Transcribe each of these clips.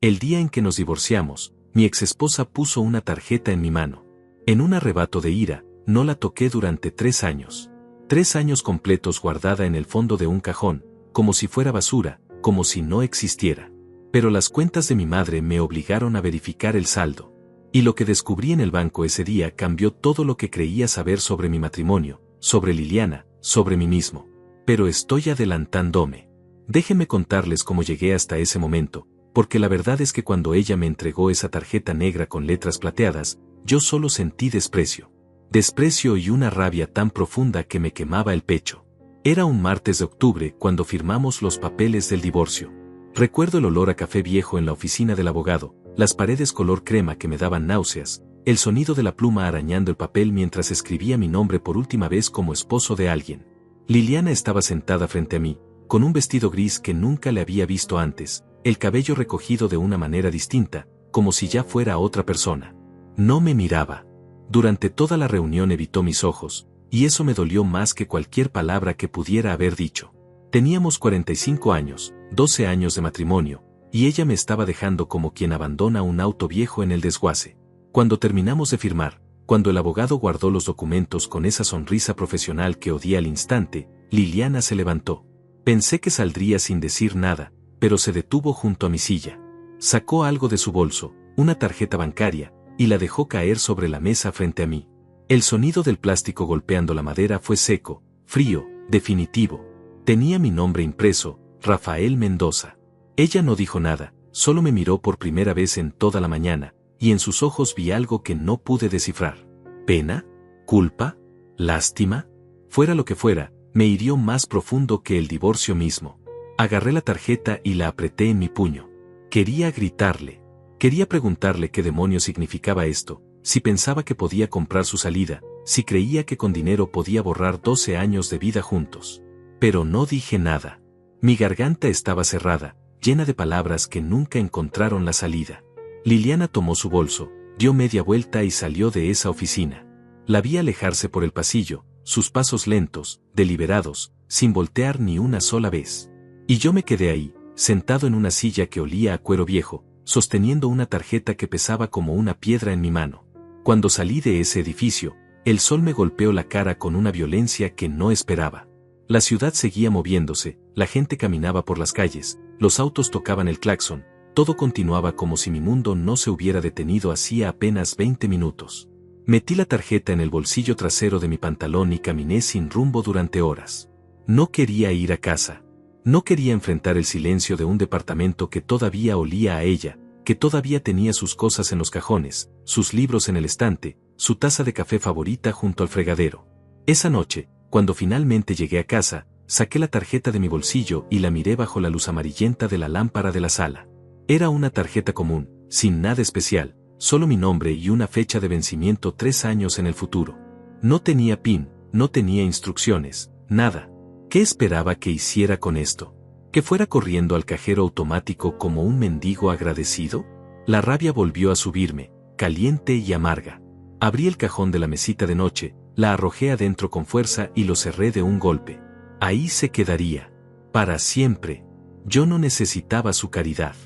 El día en que nos divorciamos, mi exesposa puso una tarjeta en mi mano. En un arrebato de ira, no la toqué durante 3 años. 3 años completos guardada en el fondo de un cajón, como si fuera basura, como si no existiera. Pero las cuentas de mi madre me obligaron a verificar el saldo. Y lo que descubrí en el banco ese día cambió todo lo que creía saber sobre mi matrimonio, sobre Liliana, sobre mí mismo. Pero estoy adelantándome. Déjenme contarles cómo llegué hasta ese momento, porque la verdad es que cuando ella me entregó esa tarjeta negra con letras plateadas, yo solo sentí desprecio. Desprecio y una rabia tan profunda que me quemaba el pecho. Era un martes de octubre cuando firmamos los papeles del divorcio. Recuerdo el olor a café viejo en la oficina del abogado, las paredes color crema que me daban náuseas, el sonido de la pluma arañando el papel mientras escribía mi nombre por última vez como esposo de alguien. Liliana estaba sentada frente a mí, con un vestido gris que nunca le había visto antes, el cabello recogido de una manera distinta, como si ya fuera otra persona. No me miraba. Durante toda la reunión evitó mis ojos, y eso me dolió más que cualquier palabra que pudiera haber dicho. Teníamos 45 años, 12 años de matrimonio, y ella me estaba dejando como quien abandona un auto viejo en el desguace. Cuando terminamos de firmar, cuando el abogado guardó los documentos con esa sonrisa profesional que odié al instante, Liliana se levantó. Pensé que saldría sin decir nada, pero se detuvo junto a mi silla. Sacó algo de su bolso, una tarjeta bancaria, y la dejó caer sobre la mesa frente a mí. El sonido del plástico golpeando la madera fue seco, frío, definitivo. Tenía mi nombre impreso, Rafael Mendoza. Ella no dijo nada, solo me miró por primera vez en toda la mañana, y en sus ojos vi algo que no pude descifrar. ¿Pena? ¿Culpa? ¿Lástima? Fuera lo que fuera, me hirió más profundo que el divorcio mismo. Agarré la tarjeta y la apreté en mi puño. Quería gritarle. Quería preguntarle qué demonios significaba esto, si pensaba que podía comprar su salida, si creía que con dinero podía borrar 12 años de vida juntos. Pero no dije nada. Mi garganta estaba cerrada, llena de palabras que nunca encontraron la salida. Liliana tomó su bolso, dio media vuelta y salió de esa oficina. La vi alejarse por el pasillo, sus pasos lentos, deliberados, sin voltear ni una sola vez. Y yo me quedé ahí, sentado en una silla que olía a cuero viejo, sosteniendo una tarjeta que pesaba como una piedra en mi mano. Cuando salí de ese edificio, el sol me golpeó la cara con una violencia que no esperaba. La ciudad seguía moviéndose, la gente caminaba por las calles, los autos tocaban el claxon, todo continuaba como si mi mundo no se hubiera detenido hacía apenas 20 minutos. Metí la tarjeta en el bolsillo trasero de mi pantalón y caminé sin rumbo durante horas. No quería ir a casa. No quería enfrentar el silencio de un departamento que todavía olía a ella, que todavía tenía sus cosas en los cajones, sus libros en el estante, su taza de café favorita junto al fregadero. Esa noche, cuando finalmente llegué a casa, saqué la tarjeta de mi bolsillo y la miré bajo la luz amarillenta de la lámpara de la sala. Era una tarjeta común, sin nada especial, solo mi nombre y una fecha de vencimiento 3 años en el futuro. No tenía PIN, no tenía instrucciones, nada. ¿Qué esperaba que hiciera con esto? ¿Que fuera corriendo al cajero automático como un mendigo agradecido? La rabia volvió a subirme, caliente y amarga. Abrí el cajón de la mesita de noche, la arrojé adentro con fuerza y lo cerré de un golpe. Ahí se quedaría. Para siempre. Yo no necesitaba su caridad.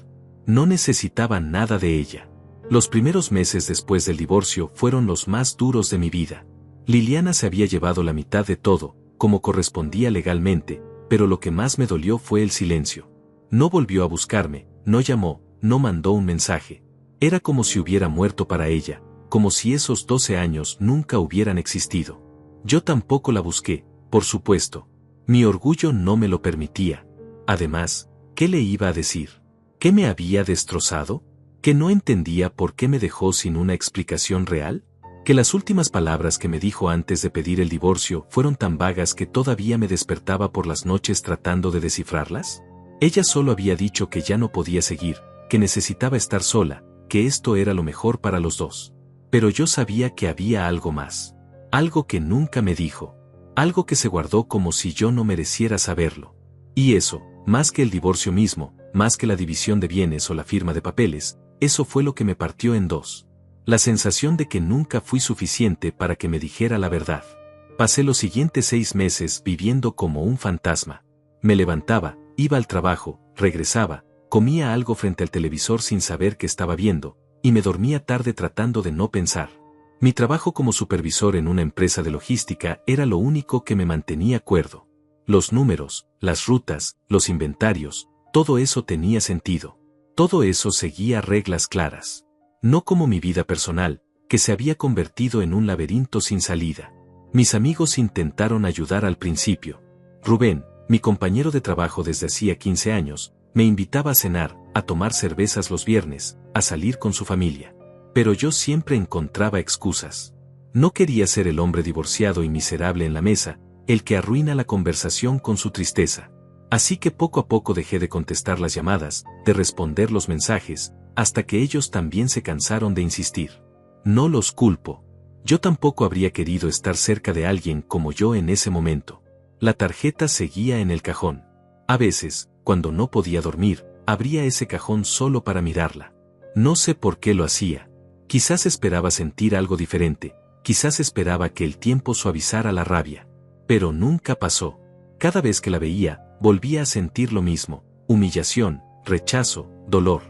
No necesitaba nada de ella. Los primeros meses después del divorcio fueron los más duros de mi vida. Liliana se había llevado la mitad de todo, como correspondía legalmente, pero lo que más me dolió fue el silencio. No volvió a buscarme, no llamó, no mandó un mensaje. Era como si hubiera muerto para ella, como si esos 12 años nunca hubieran existido. Yo tampoco la busqué, por supuesto. Mi orgullo no me lo permitía. Además, ¿qué le iba a decir? ¿Qué me había destrozado? ¿Que no entendía por qué me dejó sin una explicación real? ¿Que las últimas palabras que me dijo antes de pedir el divorcio fueron tan vagas que todavía me despertaba por las noches tratando de descifrarlas? Ella solo había dicho que ya no podía seguir, que necesitaba estar sola, que esto era lo mejor para los dos. Pero yo sabía que había algo más. Algo que nunca me dijo. Algo que se guardó como si yo no mereciera saberlo. Y eso, más que el divorcio mismo, más que la división de bienes o la firma de papeles, eso fue lo que me partió en dos. La sensación de que nunca fui suficiente para que me dijera la verdad. Pasé los siguientes 6 meses viviendo como un fantasma. Me levantaba, iba al trabajo, regresaba, comía algo frente al televisor sin saber qué estaba viendo, y me dormía tarde tratando de no pensar. Mi trabajo como supervisor en una empresa de logística era lo único que me mantenía cuerdo. Los números, las rutas, los inventarios, todo eso tenía sentido. Todo eso seguía reglas claras. No como mi vida personal, que se había convertido en un laberinto sin salida. Mis amigos intentaron ayudar al principio. Rubén, mi compañero de trabajo desde hacía 15 años, me invitaba a cenar, a tomar cervezas los viernes, a salir con su familia. Pero yo siempre encontraba excusas. No quería ser el hombre divorciado y miserable en la mesa, el que arruina la conversación con su tristeza. Así que poco a poco dejé de contestar las llamadas, de responder los mensajes, hasta que ellos también se cansaron de insistir. No los culpo. Yo tampoco habría querido estar cerca de alguien como yo en ese momento. La tarjeta seguía en el cajón. A veces, cuando no podía dormir, abría ese cajón solo para mirarla. No sé por qué lo hacía. Quizás esperaba sentir algo diferente, quizás esperaba que el tiempo suavizara la rabia. Pero nunca pasó. Cada vez que la veía, volvía a sentir lo mismo: humillación, rechazo, dolor.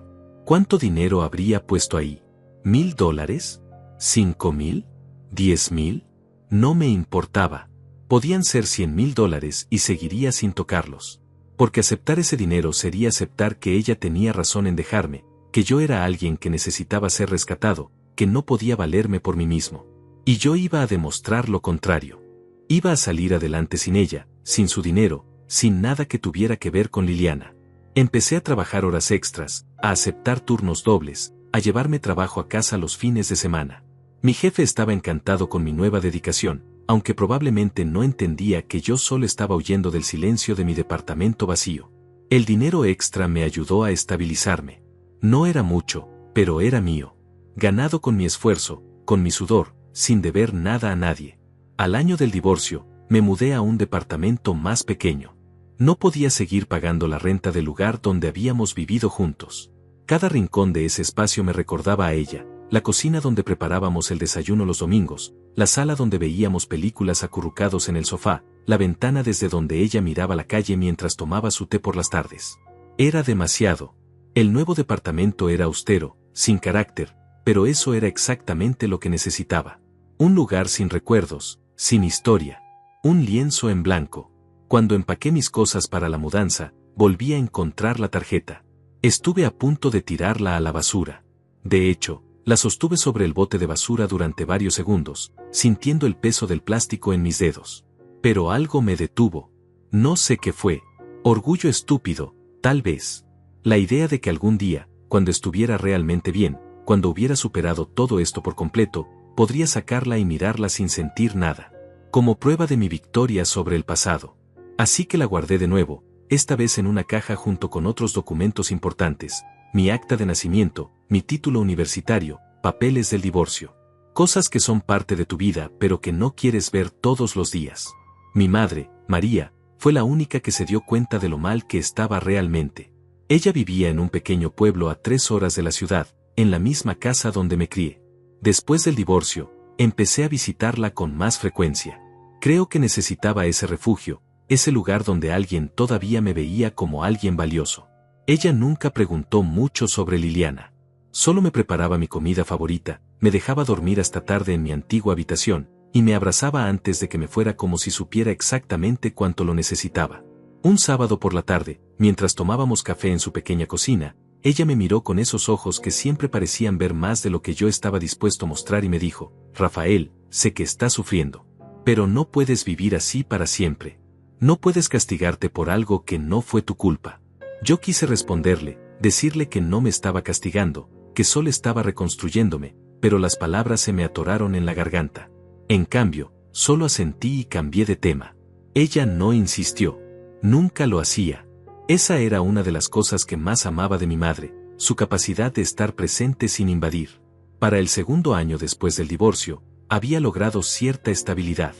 ¿Cuánto dinero habría puesto ahí? ¿$1,000? ¿5,000? ¿10,000? No me importaba. Podían ser $100,000 y seguiría sin tocarlos. Porque aceptar ese dinero sería aceptar que ella tenía razón en dejarme, que yo era alguien que necesitaba ser rescatado, que no podía valerme por mí mismo. Y yo iba a demostrar lo contrario. Iba a salir adelante sin ella, sin su dinero, sin nada que tuviera que ver con Liliana. Empecé a trabajar horas extras, a aceptar turnos dobles, a llevarme trabajo a casa los fines de semana. Mi jefe estaba encantado con mi nueva dedicación, aunque probablemente no entendía que yo solo estaba huyendo del silencio de mi departamento vacío. El dinero extra me ayudó a estabilizarme. No era mucho, pero era mío. Ganado con mi esfuerzo, con mi sudor, sin deber nada a nadie. Al año del divorcio, me mudé a un departamento más pequeño. No podía seguir pagando la renta del lugar donde habíamos vivido juntos. Cada rincón de ese espacio me recordaba a ella: la cocina donde preparábamos el desayuno los domingos, la sala donde veíamos películas acurrucados en el sofá, la ventana desde donde ella miraba la calle mientras tomaba su té por las tardes. Era demasiado. El nuevo departamento era austero, sin carácter, pero eso era exactamente lo que necesitaba. Un lugar sin recuerdos, sin historia. Un lienzo en blanco. Cuando empaqué mis cosas para la mudanza, volví a encontrar la tarjeta. Estuve a punto de tirarla a la basura. De hecho, la sostuve sobre el bote de basura durante varios segundos, sintiendo el peso del plástico en mis dedos. Pero algo me detuvo. No sé qué fue. Orgullo estúpido, tal vez. La idea de que algún día, cuando estuviera realmente bien, cuando hubiera superado todo esto por completo, podría sacarla y mirarla sin sentir nada. Como prueba de mi victoria sobre el pasado. Así que la guardé de nuevo, esta vez en una caja junto con otros documentos importantes: mi acta de nacimiento, mi título universitario, papeles del divorcio. Cosas que son parte de tu vida pero que no quieres ver todos los días. Mi madre, María, fue la única que se dio cuenta de lo mal que estaba realmente. Ella vivía en un pequeño pueblo a 3 horas de la ciudad, en la misma casa donde me crié. Después del divorcio, empecé a visitarla con más frecuencia. Creo que necesitaba ese refugio, ese lugar donde alguien todavía me veía como alguien valioso. Ella nunca preguntó mucho sobre Liliana. Solo me preparaba mi comida favorita, me dejaba dormir hasta tarde en mi antigua habitación, y me abrazaba antes de que me fuera como si supiera exactamente cuánto lo necesitaba. Un sábado por la tarde, mientras tomábamos café en su pequeña cocina, ella me miró con esos ojos que siempre parecían ver más de lo que yo estaba dispuesto a mostrar y me dijo: Rafael, sé que estás sufriendo. Pero no puedes vivir así para siempre. No puedes castigarte por algo que no fue tu culpa. Yo quise responderle, decirle que no me estaba castigando, que solo estaba reconstruyéndome, pero las palabras se me atoraron en la garganta. En cambio, solo asentí y cambié de tema. Ella no insistió. Nunca lo hacía. Esa era una de las cosas que más amaba de mi madre, su capacidad de estar presente sin invadir. Para el segundo año después del divorcio, había logrado cierta estabilidad.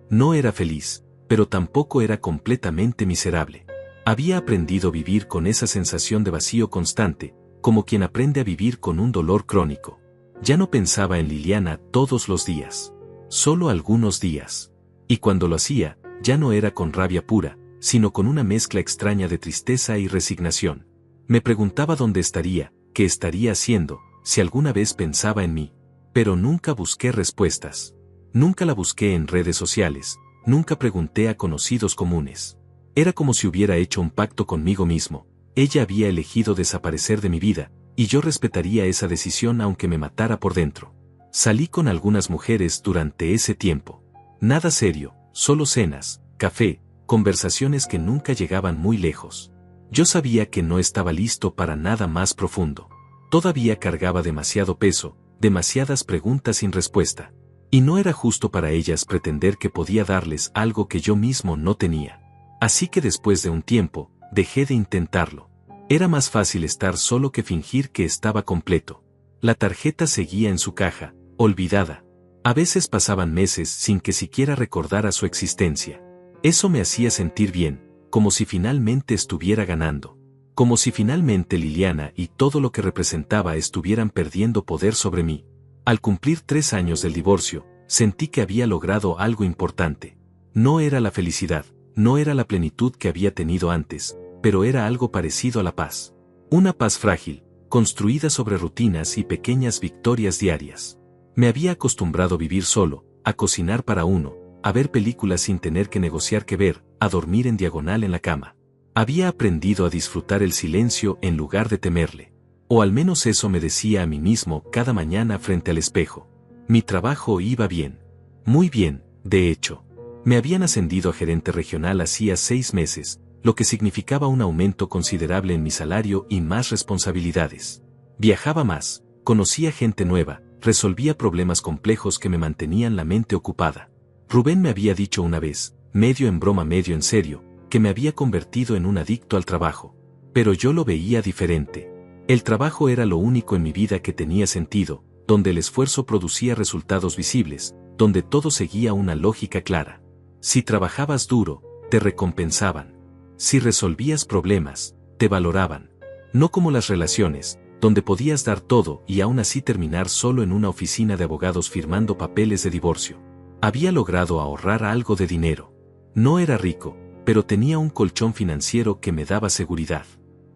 No era feliz, pero tampoco era completamente miserable. Había aprendido a vivir con esa sensación de vacío constante, como quien aprende a vivir con un dolor crónico. Ya no pensaba en Liliana todos los días. Solo algunos días. Y cuando lo hacía, ya no era con rabia pura, sino con una mezcla extraña de tristeza y resignación. Me preguntaba dónde estaría, qué estaría haciendo, si alguna vez pensaba en mí. Pero nunca busqué respuestas. Nunca la busqué en redes sociales, nunca pregunté a conocidos comunes. Era como si hubiera hecho un pacto conmigo mismo. Ella había elegido desaparecer de mi vida, y yo respetaría esa decisión aunque me matara por dentro. Salí con algunas mujeres durante ese tiempo. Nada serio, solo cenas, café, conversaciones que nunca llegaban muy lejos. Yo sabía que no estaba listo para nada más profundo. Todavía cargaba demasiado peso, demasiadas preguntas sin respuesta. Y no era justo para ellas pretender que podía darles algo que yo mismo no tenía. Así que después de un tiempo, dejé de intentarlo. Era más fácil estar solo que fingir que estaba completo. La tarjeta seguía en su caja, olvidada. A veces pasaban meses sin que siquiera recordara su existencia. Eso me hacía sentir bien, como si finalmente estuviera ganando. Como si finalmente Liliana y todo lo que representaba estuvieran perdiendo poder sobre mí. Al cumplir 3 años del divorcio, sentí que había logrado algo importante. No era la felicidad, no era la plenitud que había tenido antes, pero era algo parecido a la paz. Una paz frágil, construida sobre rutinas y pequeñas victorias diarias. Me había acostumbrado a vivir solo, a cocinar para uno, a ver películas sin tener que negociar qué ver, a dormir en diagonal en la cama. Había aprendido a disfrutar el silencio en lugar de temerle. O al menos eso me decía a mí mismo cada mañana frente al espejo. Mi trabajo iba bien. Muy bien, de hecho. Me habían ascendido a gerente regional hacía 6 meses, lo que significaba un aumento considerable en mi salario y más responsabilidades. Viajaba más, conocía gente nueva, resolvía problemas complejos que me mantenían la mente ocupada. Rubén me había dicho una vez, medio en broma medio en serio, que me había convertido en un adicto al trabajo. Pero yo lo veía diferente. El trabajo era lo único en mi vida que tenía sentido, donde el esfuerzo producía resultados visibles, donde todo seguía una lógica clara. Si trabajabas duro, te recompensaban. Si resolvías problemas, te valoraban. No como las relaciones, donde podías dar todo y aún así terminar solo en una oficina de abogados firmando papeles de divorcio. Había logrado ahorrar algo de dinero. No era rico, pero tenía un colchón financiero que me daba seguridad.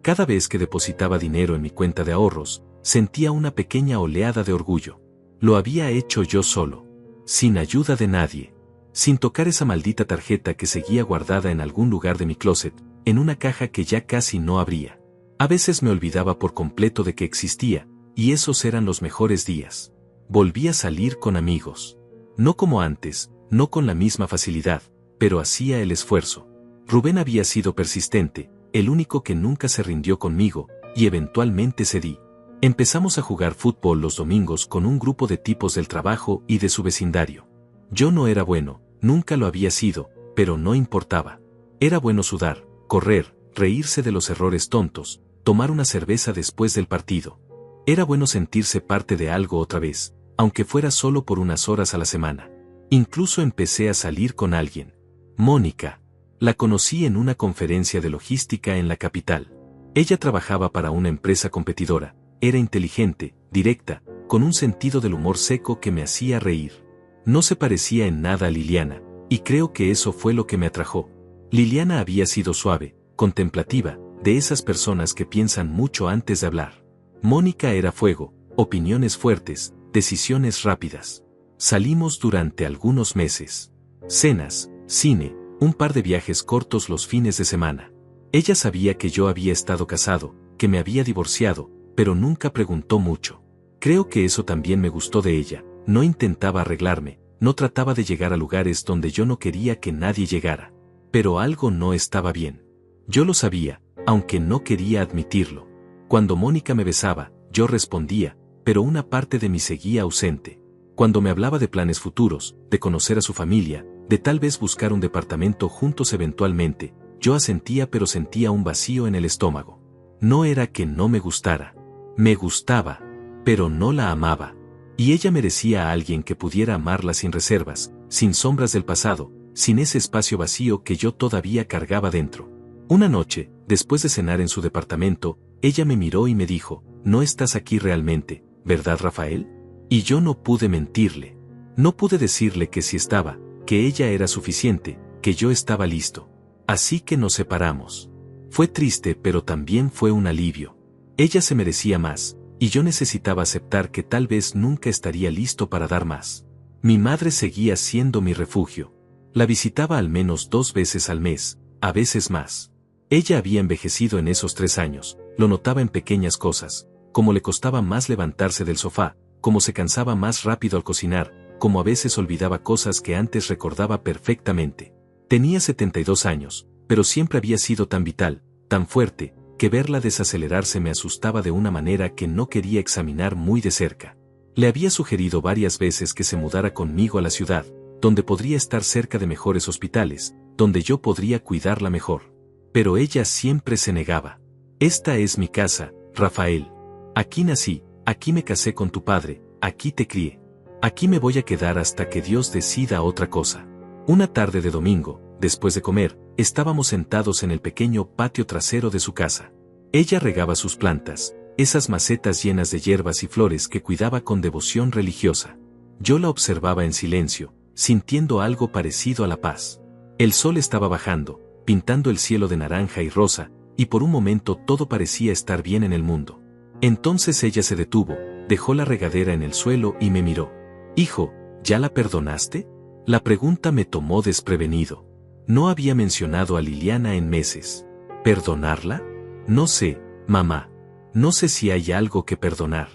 Cada vez que depositaba dinero en mi cuenta de ahorros, sentía una pequeña oleada de orgullo. Lo había hecho yo solo, sin ayuda de nadie, sin tocar esa maldita tarjeta que seguía guardada en algún lugar de mi closet, en una caja que ya casi no abría. A veces me olvidaba por completo de que existía, y esos eran los mejores días. Volví a salir con amigos. No como antes, no con la misma facilidad, pero hacía el esfuerzo. Rubén había sido persistente, el único que nunca se rindió conmigo, y eventualmente cedí. Empezamos a jugar fútbol los domingos con un grupo de tipos del trabajo y de su vecindario. Yo no era bueno, nunca lo había sido, pero no importaba. Era bueno sudar, correr, reírse de los errores tontos, tomar una cerveza después del partido. Era bueno sentirse parte de algo otra vez, aunque fuera solo por unas horas a la semana. Incluso empecé a salir con alguien. Mónica. La conocí en una conferencia de logística en la capital. Ella trabajaba para una empresa competidora, era inteligente, directa, con un sentido del humor seco que me hacía reír. No se parecía en nada a Liliana, y creo que eso fue lo que me atrajo. Liliana había sido suave, contemplativa, de esas personas que piensan mucho antes de hablar. Mónica era fuego, opiniones fuertes, decisiones rápidas. Salimos durante algunos meses. Cenas, cine, un par de viajes cortos los fines de semana. Ella sabía que yo había estado casado, que me había divorciado, pero nunca preguntó mucho. Creo que eso también me gustó de ella, no intentaba arreglarme, no trataba de llegar a lugares donde yo no quería que nadie llegara. Pero algo no estaba bien. Yo lo sabía, aunque no quería admitirlo. Cuando Mónica me besaba, yo respondía, pero una parte de mí seguía ausente. Cuando me hablaba de planes futuros, de conocer a su familia, de tal vez buscar un departamento juntos eventualmente, yo asentía pero sentía un vacío en el estómago. No era que no me gustara. Me gustaba, pero no la amaba. Y ella merecía a alguien que pudiera amarla sin reservas, sin sombras del pasado, sin ese espacio vacío que yo todavía cargaba dentro. Una noche, después de cenar en su departamento, ella me miró y me dijo, «No estás aquí realmente, ¿verdad, Rafael?» Y yo no pude mentirle. No pude decirle que sí estaba, que ella era suficiente, que yo estaba listo. Así que nos separamos. Fue triste, pero también fue un alivio. Ella se merecía más, y yo necesitaba aceptar que tal vez nunca estaría listo para dar más. Mi madre seguía siendo mi refugio. La visitaba al menos 2 veces al mes, a veces más. Ella había envejecido en esos 3 años, lo notaba en pequeñas cosas, como le costaba más levantarse del sofá, como se cansaba más rápido al cocinar, como a veces olvidaba cosas que antes recordaba perfectamente. Tenía 72 años, pero siempre había sido tan vital, tan fuerte, que verla desacelerarse me asustaba de una manera que no quería examinar muy de cerca. Le había sugerido varias veces que se mudara conmigo a la ciudad, donde podría estar cerca de mejores hospitales, donde yo podría cuidarla mejor. Pero ella siempre se negaba. Esta es mi casa, Rafael. Aquí nací, aquí me casé con tu padre, aquí te crié. Aquí me voy a quedar hasta que Dios decida otra cosa. Una tarde de domingo, después de comer, estábamos sentados en el pequeño patio trasero de su casa. Ella regaba sus plantas, esas macetas llenas de hierbas y flores que cuidaba con devoción religiosa. Yo la observaba en silencio, sintiendo algo parecido a la paz. El sol estaba bajando, pintando el cielo de naranja y rosa, y por un momento todo parecía estar bien en el mundo. Entonces ella se detuvo, dejó la regadera en el suelo y me miró. «Hijo, ¿ya la perdonaste?». La pregunta me tomó desprevenido. No había mencionado a Liliana en meses. ¿Perdonarla? No sé, mamá. No sé si hay algo que perdonar.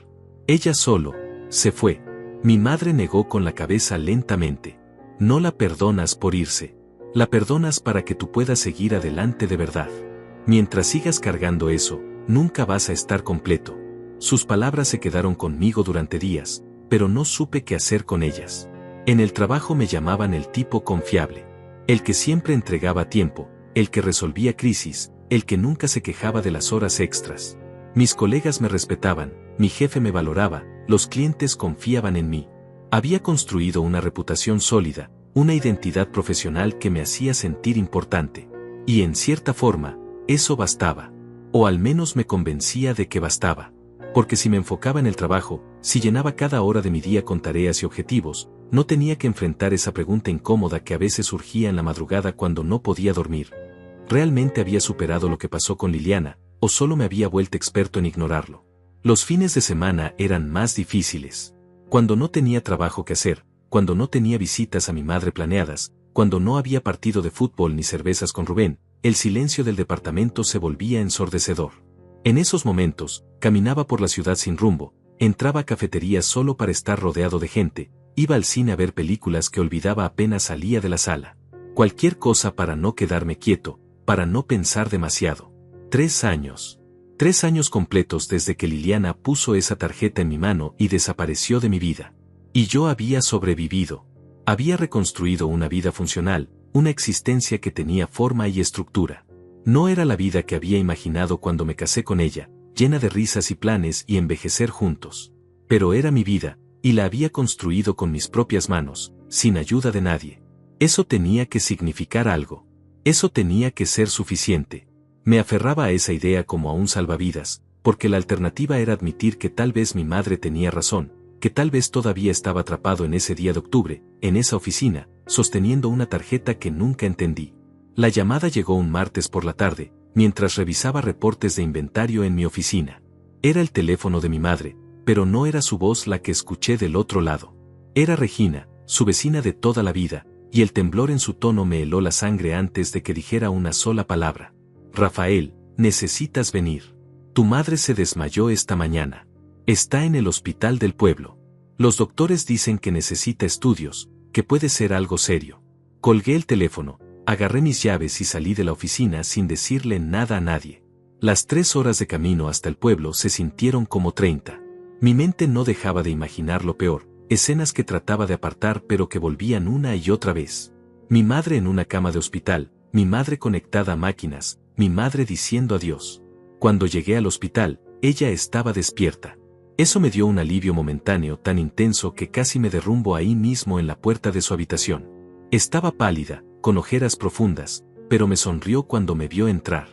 Ella solo se fue. Mi madre negó con la cabeza lentamente. No la perdonas por irse. La perdonas para que tú puedas seguir adelante de verdad. Mientras sigas cargando eso, nunca vas a estar completo. Sus palabras se quedaron conmigo durante días, pero no supe qué hacer con ellas. En el trabajo me llamaban el tipo confiable. El que siempre entregaba a tiempo, el que resolvía crisis, el que nunca se quejaba de las horas extras. Mis colegas me respetaban, mi jefe me valoraba, los clientes confiaban en mí. Había construido una reputación sólida, una identidad profesional que me hacía sentir importante. Y en cierta forma, eso bastaba. O al menos me convencía de que bastaba. Porque si me enfocaba en el trabajo, si llenaba cada hora de mi día con tareas y objetivos, no tenía que enfrentar esa pregunta incómoda que a veces surgía en la madrugada cuando no podía dormir. ¿Realmente había superado lo que pasó con Liliana, o solo me había vuelto experto en ignorarlo? Los fines de semana eran más difíciles. Cuando no tenía trabajo que hacer, cuando no tenía visitas a mi madre planeadas, cuando no había partido de fútbol ni cervezas con Rubén, el silencio del departamento se volvía ensordecedor. En esos momentos, caminaba por la ciudad sin rumbo, entraba a cafeterías solo para estar rodeado de gente, iba al cine a ver películas que olvidaba apenas salía de la sala. Cualquier cosa para no quedarme quieto, para no pensar demasiado. 3 años. 3 años completos desde que Liliana puso esa tarjeta en mi mano y desapareció de mi vida. Y yo había sobrevivido. Había reconstruido una vida funcional, una existencia que tenía forma y estructura. No era la vida que había imaginado cuando me casé con ella, llena de risas y planes y envejecer juntos. Pero era mi vida, y la había construido con mis propias manos, sin ayuda de nadie. Eso tenía que significar algo. Eso tenía que ser suficiente. Me aferraba a esa idea como a un salvavidas, porque la alternativa era admitir que tal vez mi madre tenía razón, que tal vez todavía estaba atrapado en ese día de octubre, en esa oficina, sosteniendo una tarjeta que nunca entendí. La llamada llegó un martes por la tarde, mientras revisaba reportes de inventario en mi oficina. Era el teléfono de mi madre, pero no era su voz la que escuché del otro lado. Era Regina, su vecina de toda la vida, y el temblor en su tono me heló la sangre antes de que dijera una sola palabra. Rafael, necesitas venir. Tu madre se desmayó esta mañana. Está en el hospital del pueblo. Los doctores dicen que necesita estudios, que puede ser algo serio. Colgué el teléfono. Agarré mis llaves y salí de la oficina sin decirle nada a nadie. Las 3 horas de camino hasta el pueblo se sintieron como 30. Mi mente no dejaba de imaginar lo peor, escenas que trataba de apartar pero que volvían una y otra vez. Mi madre en una cama de hospital, mi madre conectada a máquinas, mi madre diciendo adiós. Cuando llegué al hospital, ella estaba despierta. Eso me dio un alivio momentáneo tan intenso que casi me derrumbo ahí mismo en la puerta de su habitación. Estaba pálida, con ojeras profundas, pero me sonrió cuando me vio entrar.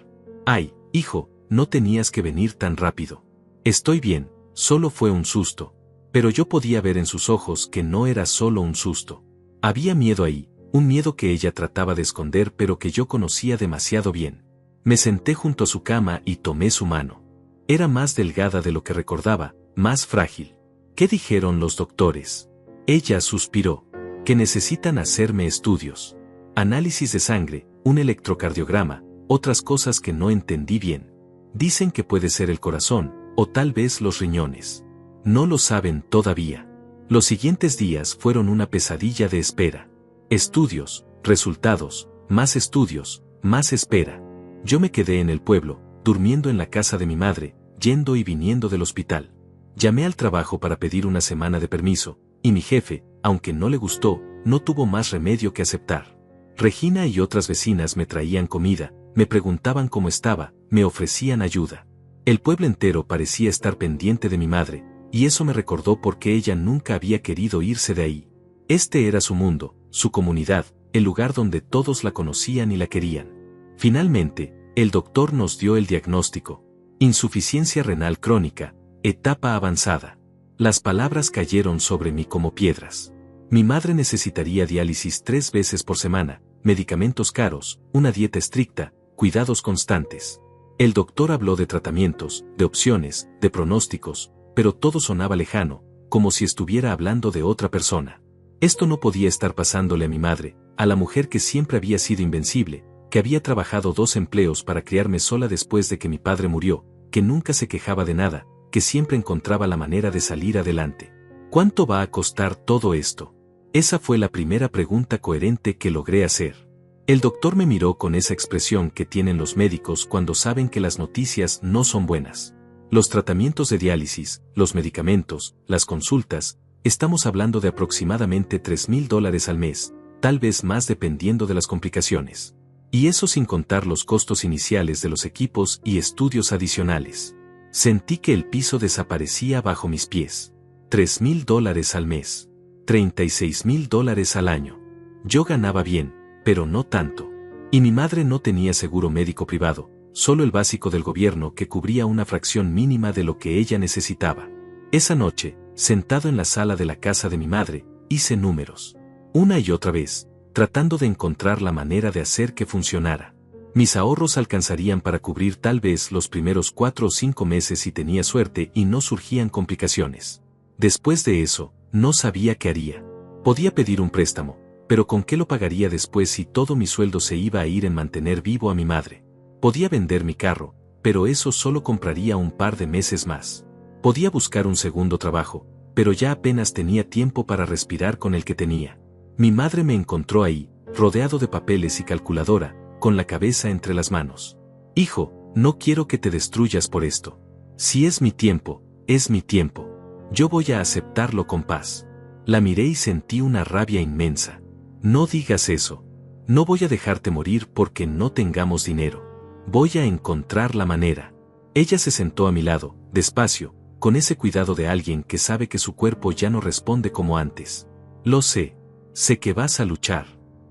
«Ay, hijo, no tenías que venir tan rápido». «Estoy bien, solo fue un susto». Pero yo podía ver en sus ojos que no era solo un susto. Había miedo ahí, un miedo que ella trataba de esconder pero que yo conocía demasiado bien. Me senté junto a su cama y tomé su mano. Era más delgada de lo que recordaba, más frágil. ¿Qué dijeron los doctores? Ella suspiró. Que necesitan hacerme estudios. Análisis de sangre, un electrocardiograma, otras cosas que no entendí bien. Dicen que puede ser el corazón, o tal vez los riñones. No lo saben todavía. Los siguientes días fueron una pesadilla de espera. Estudios, resultados, más estudios, más espera. Yo me quedé en el pueblo, durmiendo en la casa de mi madre, yendo y viniendo del hospital. Llamé al trabajo para pedir una semana de permiso, y mi jefe, aunque no le gustó, no tuvo más remedio que aceptar. Regina y otras vecinas me traían comida, me preguntaban cómo estaba, me ofrecían ayuda. El pueblo entero parecía estar pendiente de mi madre, y eso me recordó por qué ella nunca había querido irse de ahí. Este era su mundo, su comunidad, el lugar donde todos la conocían y la querían. Finalmente, el doctor nos dio el diagnóstico: insuficiencia renal crónica, etapa avanzada. Las palabras cayeron sobre mí como piedras. Mi madre necesitaría diálisis 3 veces por semana, medicamentos caros, una dieta estricta, cuidados constantes. El doctor habló de tratamientos, de opciones, de pronósticos, pero todo sonaba lejano, como si estuviera hablando de otra persona. Esto no podía estar pasándole a mi madre, a la mujer que siempre había sido invencible, que había trabajado 2 empleos para criarme sola después de que mi padre murió, que nunca se quejaba de nada, que siempre encontraba la manera de salir adelante. ¿Cuánto va a costar todo esto? Esa fue la primera pregunta coherente que logré hacer. El doctor me miró con esa expresión que tienen los médicos cuando saben que las noticias no son buenas. Los tratamientos de diálisis, los medicamentos, las consultas, estamos hablando de aproximadamente $3,000 al mes, tal vez más dependiendo de las complicaciones. Y eso sin contar los costos iniciales de los equipos y estudios adicionales. Sentí que el piso desaparecía bajo mis pies. $3,000 al mes. $36,000 al año. Yo ganaba bien, pero no tanto. Y mi madre no tenía seguro médico privado, solo el básico del gobierno que cubría una fracción mínima de lo que ella necesitaba. Esa noche, sentado en la sala de la casa de mi madre, hice números. Una y otra vez, tratando de encontrar la manera de hacer que funcionara. Mis ahorros alcanzarían para cubrir tal vez los primeros 4 o 5 meses si tenía suerte y no surgían complicaciones. Después de eso, no sabía qué haría. Podía pedir un préstamo, pero ¿con qué lo pagaría después si todo mi sueldo se iba a ir en mantener vivo a mi madre? Podía vender mi carro, pero eso solo compraría un par de meses más. Podía buscar un segundo trabajo, pero ya apenas tenía tiempo para respirar con el que tenía. Mi madre me encontró ahí, rodeado de papeles y calculadora, con la cabeza entre las manos. Hijo, no quiero que te destruyas por esto. Si es mi tiempo, es mi tiempo. Yo voy a aceptarlo con paz. La miré y sentí una rabia inmensa. No digas eso. No voy a dejarte morir porque no tengamos dinero. Voy a encontrar la manera. Ella se sentó a mi lado, despacio, con ese cuidado de alguien que sabe que su cuerpo ya no responde como antes. Lo sé. Sé que vas a luchar.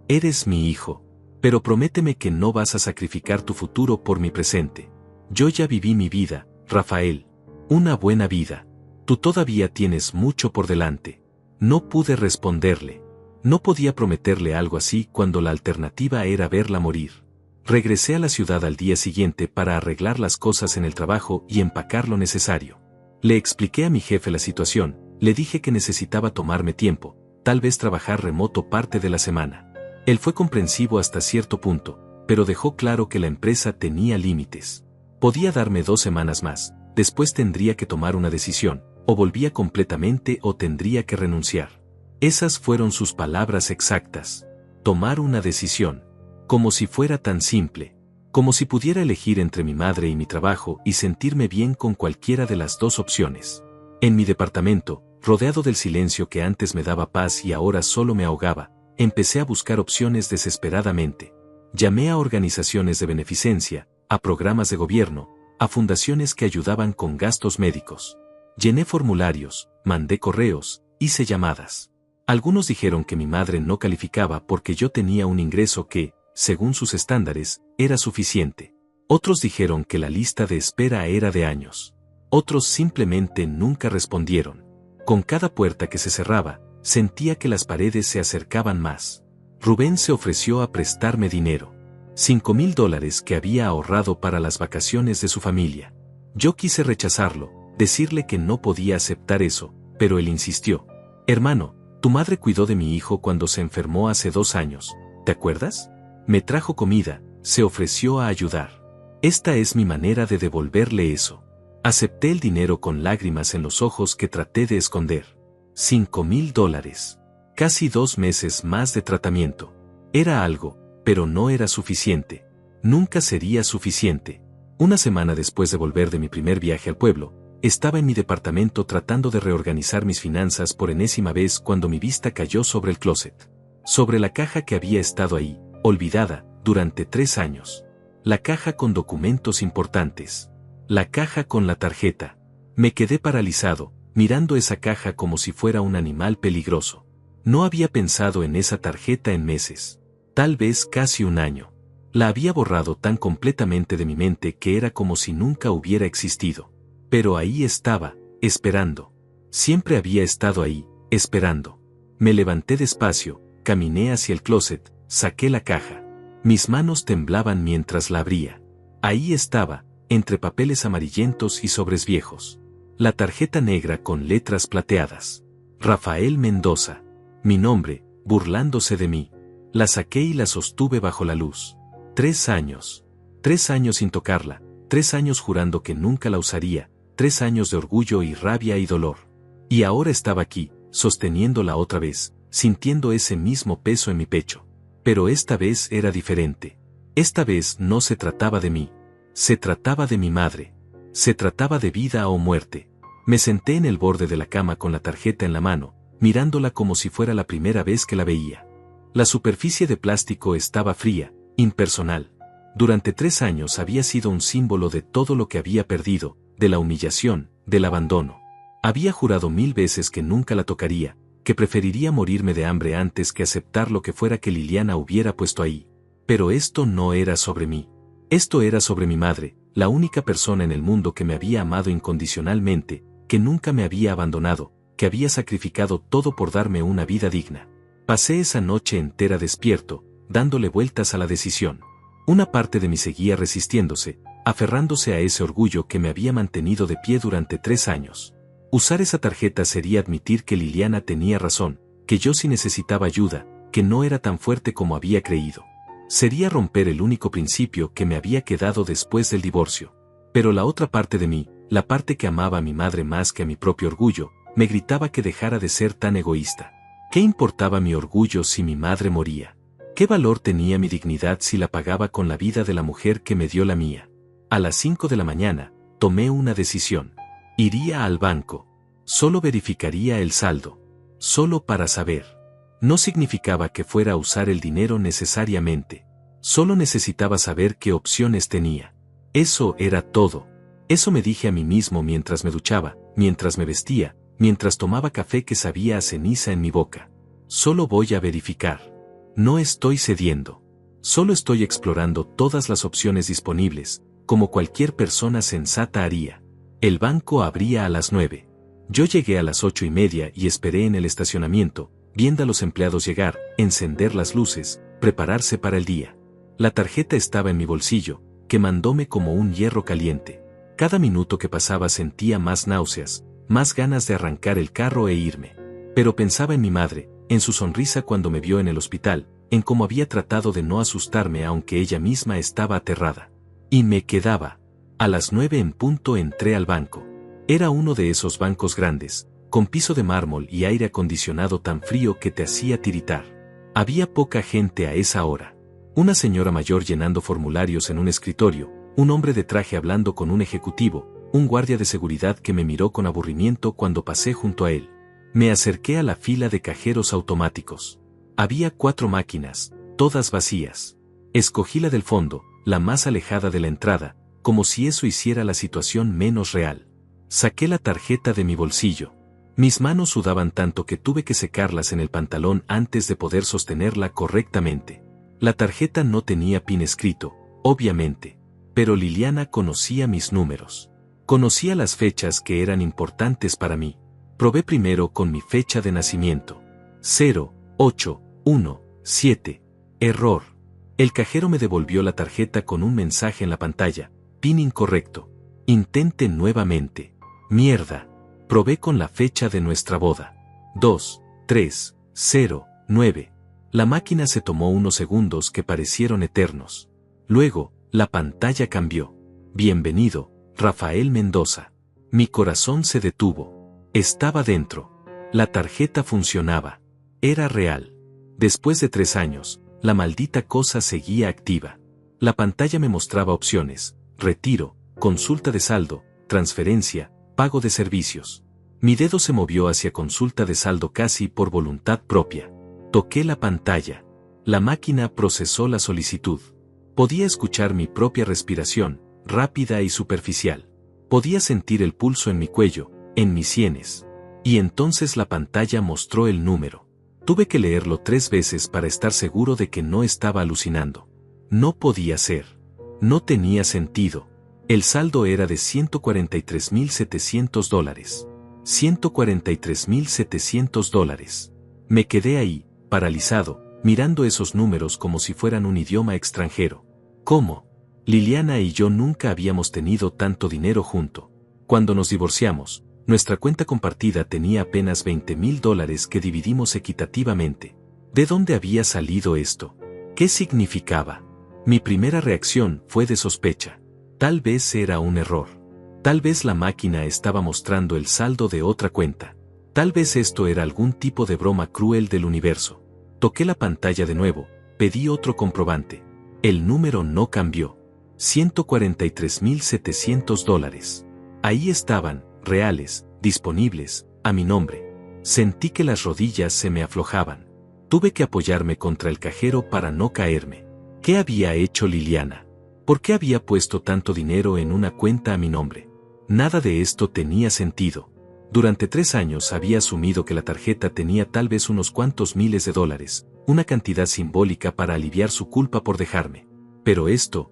Eres mi hijo. Pero prométeme que no vas a sacrificar tu futuro por mi presente. Yo ya viví mi vida, Rafael. Una buena vida. Tú todavía tienes mucho por delante. No pude responderle. No podía prometerle algo así cuando la alternativa era verla morir. Regresé a la ciudad al día siguiente para arreglar las cosas en el trabajo y empacar lo necesario. Le expliqué a mi jefe la situación, le dije que necesitaba tomarme tiempo, tal vez trabajar remoto parte de la semana. Él fue comprensivo hasta cierto punto, pero dejó claro que la empresa tenía límites. Podía darme 2 semanas más, después tendría que tomar una decisión, o volvía completamente o tendría que renunciar. Esas fueron sus palabras exactas. Tomar una decisión. Como si fuera tan simple. Como si pudiera elegir entre mi madre y mi trabajo y sentirme bien con cualquiera de las 2 opciones. En mi departamento, rodeado del silencio que antes me daba paz y ahora solo me ahogaba, empecé a buscar opciones desesperadamente. Llamé a organizaciones de beneficencia, a programas de gobierno, a fundaciones que ayudaban con gastos médicos. Llené formularios, mandé correos, hice llamadas. Algunos dijeron que mi madre no calificaba porque yo tenía un ingreso que, según sus estándares, era suficiente. Otros dijeron que la lista de espera era de años. Otros simplemente nunca respondieron. Con cada puerta que se cerraba, sentía que las paredes se acercaban más. Rubén se ofreció a prestarme dinero. $5,000 que había ahorrado para las vacaciones de su familia. Yo quise rechazarlo, decirle que no podía aceptar eso, pero él insistió. Hermano, tu madre cuidó de mi hijo cuando se enfermó hace 2 años, ¿te acuerdas? Me trajo comida, se ofreció a ayudar. Esta es mi manera de devolverle eso. Acepté el dinero con lágrimas en los ojos que traté de esconder. $5,000. Casi 2 meses más de tratamiento. Era algo, pero no era suficiente. Nunca sería suficiente. Una semana después de volver de mi primer viaje al pueblo, estaba en mi departamento tratando de reorganizar mis finanzas por enésima vez cuando mi vista cayó sobre el closet. Sobre la caja que había estado ahí, olvidada, durante 3 años. La caja con documentos importantes. La caja con la tarjeta. Me quedé paralizado, mirando esa caja como si fuera un animal peligroso. No había pensado en esa tarjeta en meses. Tal vez casi 1 año. La había borrado tan completamente de mi mente que era como si nunca hubiera existido. Pero ahí estaba, esperando. Siempre había estado ahí, esperando. Me levanté despacio, caminé hacia el closet, saqué la caja. Mis manos temblaban mientras la abría. Ahí estaba, entre papeles amarillentos y sobres viejos. La tarjeta negra con letras plateadas. Rafael Mendoza. Mi nombre, burlándose de mí. La saqué y la sostuve bajo la luz. 3 años. 3 años sin tocarla. 3 años jurando que nunca la usaría. 3 años de orgullo y rabia y dolor. Y ahora estaba aquí, sosteniéndola otra vez, sintiendo ese mismo peso en mi pecho. Pero esta vez era diferente. Esta vez no se trataba de mí. Se trataba de mi madre. Se trataba de vida o muerte. Me senté en el borde de la cama con la tarjeta en la mano, mirándola como si fuera la primera vez que la veía. La superficie de plástico estaba fría, impersonal. Durante 3 años había sido un símbolo de todo lo que había perdido, de la humillación, del abandono. Había jurado 1000 veces que nunca la tocaría, que preferiría morirme de hambre antes que aceptar lo que fuera que Liliana hubiera puesto ahí. Pero esto no era sobre mí. Esto era sobre mi madre, la única persona en el mundo que me había amado incondicionalmente, que nunca me había abandonado, que había sacrificado todo por darme una vida digna. Pasé esa noche entera despierto, dándole vueltas a la decisión. Una parte de mí seguía resistiéndose, aferrándose a ese orgullo que me había mantenido de pie durante 3 años. Usar esa tarjeta sería admitir que Liliana tenía razón, que yo sí necesitaba ayuda, que no era tan fuerte como había creído. Sería romper el único principio que me había quedado después del divorcio. Pero la otra parte de mí, la parte que amaba a mi madre más que a mi propio orgullo, me gritaba que dejara de ser tan egoísta. ¿Qué importaba mi orgullo si mi madre moría? ¿Qué valor tenía mi dignidad si la pagaba con la vida de la mujer que me dio la mía? A las 5 de la mañana, tomé una decisión. Iría al banco. Solo verificaría el saldo. Solo para saber. No significaba que fuera a usar el dinero necesariamente. Solo necesitaba saber qué opciones tenía. Eso era todo. Eso me dije a mí mismo mientras me duchaba, mientras me vestía, mientras tomaba café que sabía a ceniza en mi boca. Solo voy a verificar. No estoy cediendo. Solo estoy explorando todas las opciones disponibles, como cualquier persona sensata haría. El banco abría a las 9. Yo llegué a las 8:30 y esperé en el estacionamiento, viendo a los empleados llegar, encender las luces, prepararse para el día. La tarjeta estaba en mi bolsillo, quemándome como un hierro caliente. Cada minuto que pasaba sentía más náuseas, más ganas de arrancar el carro e irme. Pero pensaba en mi madre, en su sonrisa cuando me vio en el hospital, en cómo había tratado de no asustarme aunque ella misma estaba aterrada. Y me quedaba. A las 9 en punto entré al banco. Era uno de esos bancos grandes, con piso de mármol y aire acondicionado tan frío que te hacía tiritar. Había poca gente a esa hora. Una señora mayor llenando formularios en un escritorio, un hombre de traje hablando con un ejecutivo, un guardia de seguridad que me miró con aburrimiento cuando pasé junto a él. Me acerqué a la fila de cajeros automáticos. Había 4 máquinas, todas vacías. Escogí la del fondo, la más alejada de la entrada, como si eso hiciera la situación menos real. Saqué la tarjeta de mi bolsillo. Mis manos sudaban tanto que tuve que secarlas en el pantalón antes de poder sostenerla correctamente. La tarjeta no tenía PIN escrito, obviamente, pero Liliana conocía mis números. Conocía las fechas que eran importantes para mí. Probé primero con mi fecha de nacimiento. 0, 8, 1, 7. Error. El cajero me devolvió la tarjeta con un mensaje en la pantalla: PIN incorrecto. Intente nuevamente. Mierda. Probé con la fecha de nuestra boda. 2-3-0-9. La máquina se tomó unos segundos que parecieron eternos. Luego, la pantalla cambió. Bienvenido, Rafael Mendoza. Mi corazón se detuvo. Estaba dentro. La tarjeta funcionaba. Era real. Después de 3 años, la maldita cosa seguía activa. La pantalla me mostraba opciones: retiro, consulta de saldo, transferencia, pago de servicios. Mi dedo se movió hacia consulta de saldo casi por voluntad propia. Toqué la pantalla. La máquina procesó la solicitud. Podía escuchar mi propia respiración, rápida y superficial. Podía sentir el pulso en mi cuello, en mis sienes. Y entonces la pantalla mostró el número. Tuve que leerlo 3 veces para estar seguro de que no estaba alucinando. No podía ser. No tenía sentido. El saldo era de $143,700. $143,700. Me quedé ahí, paralizado, mirando esos números como si fueran un idioma extranjero. ¿Cómo? Liliana y yo nunca habíamos tenido tanto dinero junto. Cuando nos divorciamos, nuestra cuenta compartida tenía apenas $20,000 que dividimos equitativamente. ¿De dónde había salido esto? ¿Qué significaba? Mi primera reacción fue de sospecha. Tal vez era un error. Tal vez la máquina estaba mostrando el saldo de otra cuenta. Tal vez esto era algún tipo de broma cruel del universo. Toqué la pantalla de nuevo, pedí otro comprobante. El número no cambió. $143,700. Ahí estaban, reales, disponibles, a mi nombre. Sentí que las rodillas se me aflojaban. Tuve que apoyarme contra el cajero para no caerme. ¿Qué había hecho Liliana? ¿Por qué había puesto tanto dinero en una cuenta a mi nombre? Nada de esto tenía sentido. Durante 3 años había asumido que la tarjeta tenía tal vez unos cuantos miles de dólares, una cantidad simbólica para aliviar su culpa por dejarme. Pero esto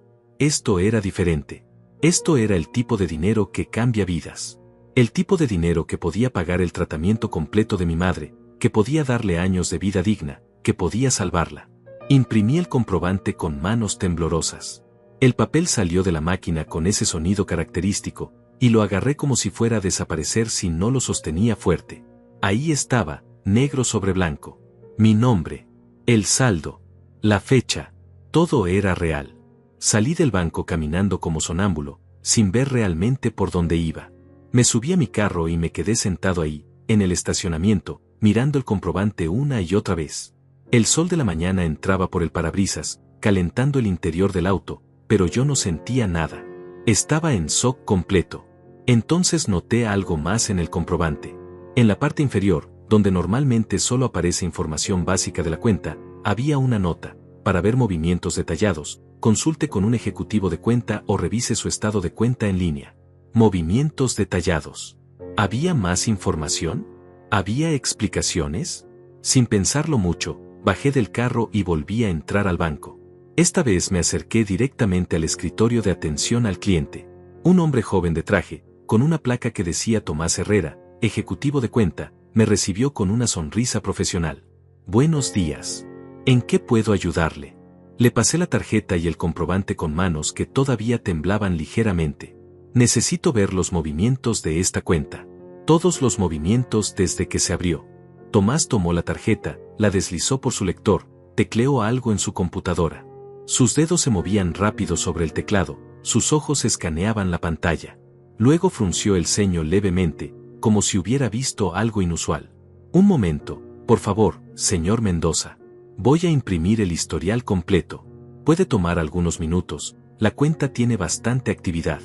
era diferente. Esto era el tipo de dinero que cambia vidas. El tipo de dinero que podía pagar el tratamiento completo de mi madre, que podía darle años de vida digna, que podía salvarla. Imprimí el comprobante con manos temblorosas. El papel salió de la máquina con ese sonido característico, y lo agarré como si fuera a desaparecer si no lo sostenía fuerte. Ahí estaba, negro sobre blanco. Mi nombre, el saldo, la fecha, todo era real. Salí del banco caminando como sonámbulo, sin ver realmente por dónde iba. Me subí a mi carro y me quedé sentado ahí, en el estacionamiento, mirando el comprobante una y otra vez. El sol de la mañana entraba por el parabrisas, calentando el interior del auto, pero yo no sentía nada. Estaba en shock completo. Entonces noté algo más en el comprobante. En la parte inferior, donde normalmente solo aparece información básica de la cuenta, había una nota: para ver movimientos detallados, consulte con un ejecutivo de cuenta o revise su estado de cuenta en línea. Movimientos detallados. ¿Había más información? ¿Había explicaciones? Sin pensarlo mucho, bajé del carro y volví a entrar al banco. Esta vez me acerqué directamente al escritorio de atención al cliente. Un hombre joven de traje, con una placa que decía Tomás Herrera, ejecutivo de cuenta, me recibió con una sonrisa profesional. Buenos días. ¿En qué puedo ayudarle? Le pasé la tarjeta y el comprobante con manos que todavía temblaban ligeramente. Necesito ver los movimientos de esta cuenta. Todos los movimientos desde que se abrió. Tomás tomó la tarjeta, la deslizó por su lector, tecleó algo en su computadora. Sus dedos se movían rápido sobre el teclado, sus ojos escaneaban la pantalla. Luego frunció el ceño levemente, como si hubiera visto algo inusual. Un momento, por favor, señor Mendoza. Voy a imprimir el historial completo. Puede tomar algunos minutos, la cuenta tiene bastante actividad.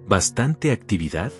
¿Bastante actividad?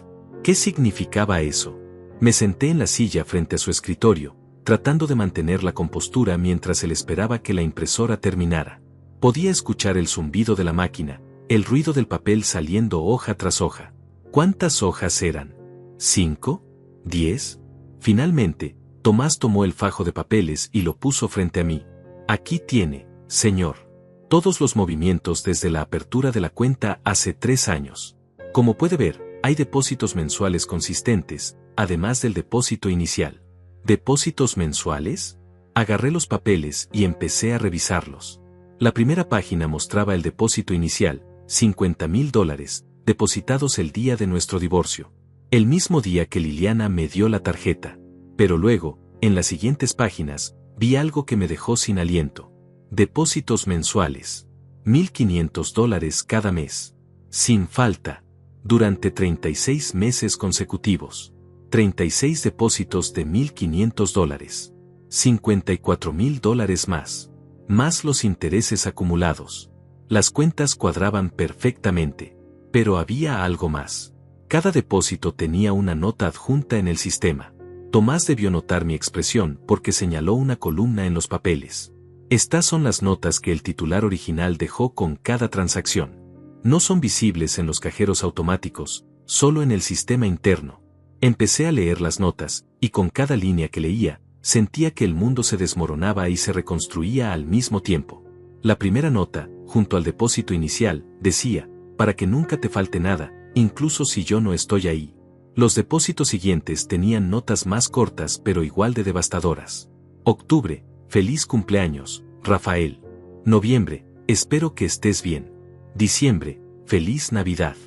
¿Qué significaba eso? Me senté en la silla frente a su escritorio, tratando de mantener la compostura mientras él esperaba que la impresora terminara. Podía escuchar el zumbido de la máquina, el ruido del papel saliendo hoja tras hoja. ¿Cuántas hojas eran? ¿5? ¿10? Finalmente, Tomás tomó el fajo de papeles y lo puso frente a mí. Aquí tiene, señor. Todos los movimientos desde la apertura de la cuenta hace 3 años. Como puede ver, hay depósitos mensuales consistentes, además del depósito inicial. ¿Depósitos mensuales? Agarré los papeles y empecé a revisarlos. La primera página mostraba el depósito inicial, $50,000, depositados el día de nuestro divorcio. El mismo día que Liliana me dio la tarjeta. Pero luego, en las siguientes páginas, vi algo que me dejó sin aliento. Depósitos mensuales. $1,500 cada mes. Sin falta. Durante 36 meses consecutivos. 36 depósitos de $1,500. $54,000 más. Más los intereses acumulados. Las cuentas cuadraban perfectamente. Pero había algo más. Cada depósito tenía una nota adjunta en el sistema. Tomás debió notar mi expresión porque señaló una columna en los papeles. Estas son las notas que el titular original dejó con cada transacción. No son visibles en los cajeros automáticos, solo en el sistema interno. Empecé a leer las notas, y con cada línea que leía, sentía que el mundo se desmoronaba y se reconstruía al mismo tiempo. La primera nota, junto al depósito inicial, decía, para que nunca te falte nada, incluso si yo no estoy ahí. Los depósitos siguientes tenían notas más cortas pero igual de devastadoras. Octubre, feliz cumpleaños, Rafael. Noviembre, espero que estés bien. Diciembre, feliz Navidad.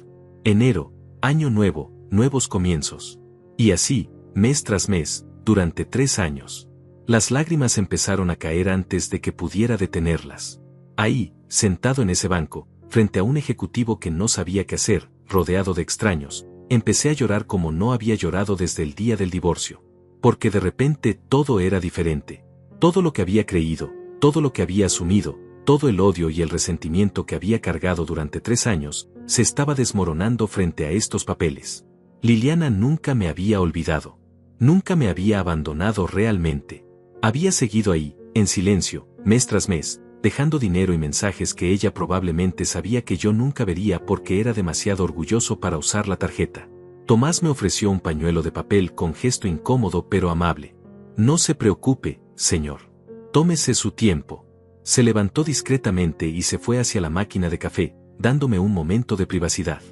Enero, año nuevo, nuevos comienzos. Y así, mes tras mes, durante 3 años. Las lágrimas empezaron a caer antes de que pudiera detenerlas. Ahí, sentado en ese banco, frente a un ejecutivo que no sabía qué hacer, rodeado de extraños, empecé a llorar como no había llorado desde el día del divorcio. Porque de repente todo era diferente. Todo lo que había creído, todo lo que había asumido, todo el odio y el resentimiento que había cargado durante 3 años, se estaba desmoronando frente a estos papeles. Liliana nunca me había olvidado. Nunca me había abandonado realmente. Había seguido ahí, en silencio, mes tras mes, dejando dinero y mensajes que ella probablemente sabía que yo nunca vería porque era demasiado orgulloso para usar la tarjeta. Tomás me ofreció un pañuelo de papel con gesto incómodo pero amable. No se preocupe, señor. Tómese su tiempo. Se levantó discretamente y se fue hacia la máquina de café, dándome un momento de privacidad.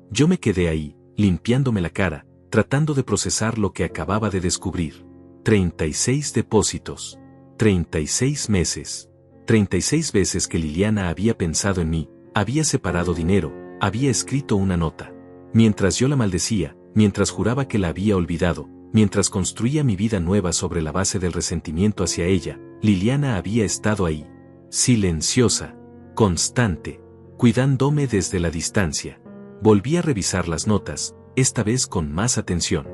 Yo me quedé ahí, limpiándome la cara, tratando de procesar lo que acababa de descubrir. 36 depósitos. 36 meses. 36 veces que Liliana había pensado en mí, había separado dinero, había escrito una nota. Mientras yo la maldecía, mientras juraba que la había olvidado, mientras construía mi vida nueva sobre la base del resentimiento hacia ella, Liliana había estado ahí. Silenciosa, constante, cuidándome desde la distancia. Volví a revisar las notas, esta vez con más atención.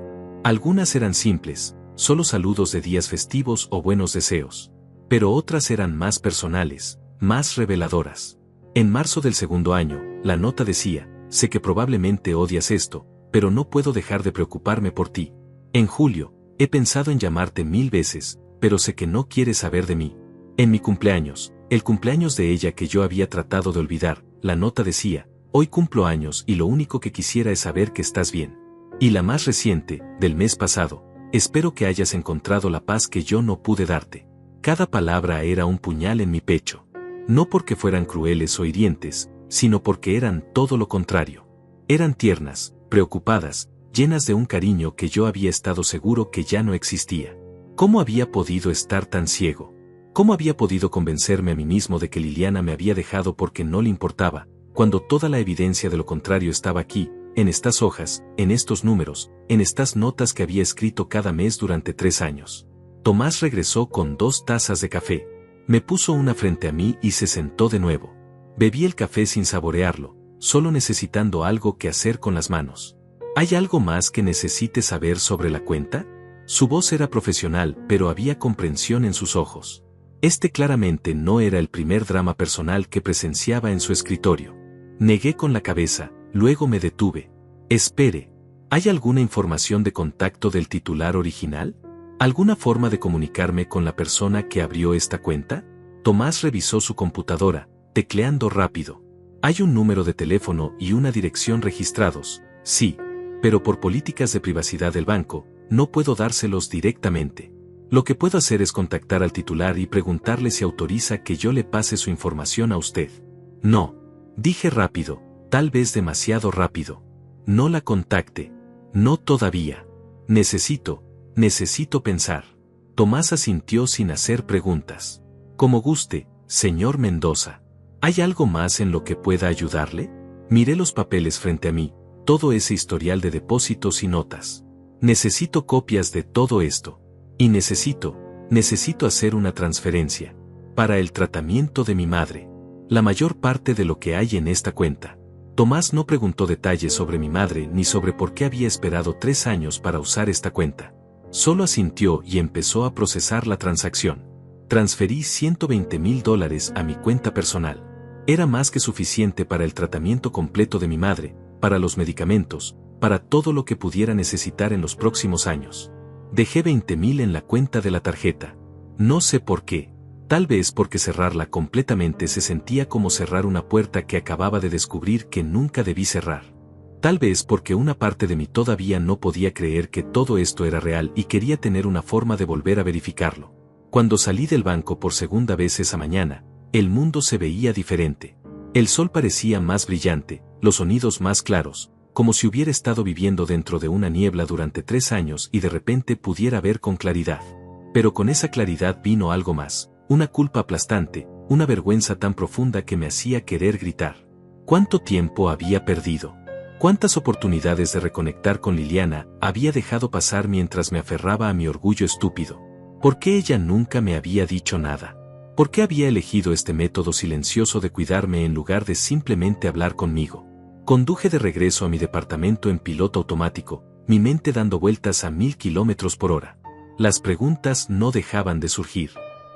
Algunas eran simples, solo saludos de días festivos o buenos deseos. Pero otras eran más personales, más reveladoras. En marzo del segundo año, la nota decía, sé que probablemente odias esto, pero no puedo dejar de preocuparme por ti. En julio, he pensado en llamarte 1000 veces, pero sé que no quieres saber de mí. En mi cumpleaños, el cumpleaños de ella que yo había tratado de olvidar, la nota decía, hoy cumplo años y lo único que quisiera es saber que estás bien. Y la más reciente, del mes pasado, espero que hayas encontrado la paz que yo no pude darte. Cada palabra era un puñal en mi pecho. No porque fueran crueles o hirientes, sino porque eran todo lo contrario. Eran tiernas, preocupadas, llenas de un cariño que yo había estado seguro que ya no existía. ¿Cómo había podido estar tan ciego? ¿Cómo había podido convencerme a mí mismo de que Liliana me había dejado porque no le importaba, cuando toda la evidencia de lo contrario estaba aquí, en estas hojas, en estos números, en estas notas que había escrito cada mes durante 3 años? Tomás regresó con 2 tazas de café. Me puso una frente a mí y se sentó de nuevo. Bebí el café sin saborearlo, solo necesitando algo que hacer con las manos. ¿Hay algo más que necesite saber sobre la cuenta? Su voz era profesional, pero había comprensión en sus ojos. Este claramente no era el primer drama personal que presenciaba en su escritorio. Negué con la cabeza, luego me detuve. Espere, ¿hay alguna información de contacto del titular original? ¿Alguna forma de comunicarme con la persona que abrió esta cuenta? Tomás revisó su computadora, tecleando rápido. Hay un número de teléfono y una dirección registrados, sí, pero por políticas de privacidad del banco, no puedo dárselos directamente. Lo que puedo hacer es contactar al titular y preguntarle si autoriza que yo le pase su información a usted. No, dije rápido, tal vez demasiado rápido. No la contacte. No todavía. Necesito pensar. Tomás asintió sin hacer preguntas. Como guste, Señor Mendoza, ¿hay algo más en lo que pueda ayudarle? Miré los papeles frente a mí, todo ese historial de depósitos y notas. Necesito copias de todo esto. Y necesito hacer una transferencia. Para el tratamiento de mi madre. La mayor parte de lo que hay en esta cuenta. Tomás no preguntó detalles sobre mi madre ni sobre por qué había esperado 3 años para usar esta cuenta. Solo asintió y empezó a procesar la transacción. Transferí $120,000 a mi cuenta personal. Era más que suficiente para el tratamiento completo de mi madre, para los medicamentos, para todo lo que pudiera necesitar en los próximos años. Dejé 20,000 en la cuenta de la tarjeta. No sé por qué. Tal vez porque cerrarla completamente se sentía como cerrar una puerta que acababa de descubrir que nunca debí cerrar. Tal vez porque una parte de mí todavía no podía creer que todo esto era real y quería tener una forma de volver a verificarlo. Cuando salí del banco por segunda vez esa mañana, el mundo se veía diferente. El sol parecía más brillante, los sonidos más claros, como si hubiera estado viviendo dentro de una niebla durante 3 años y de repente pudiera ver con claridad. Pero con esa claridad vino algo más, una culpa aplastante, una vergüenza tan profunda que me hacía querer gritar. ¿Cuánto tiempo había perdido? ¿Cuántas oportunidades de reconectar con Liliana había dejado pasar mientras me aferraba a mi orgullo estúpido? ¿Por qué ella nunca me había dicho nada? ¿Por qué había elegido este método silencioso de cuidarme en lugar de simplemente hablar conmigo? Conduje de regreso a mi departamento en piloto automático, mi mente dando vueltas a 1000 kilómetros por hora. Las preguntas no dejaban de surgir.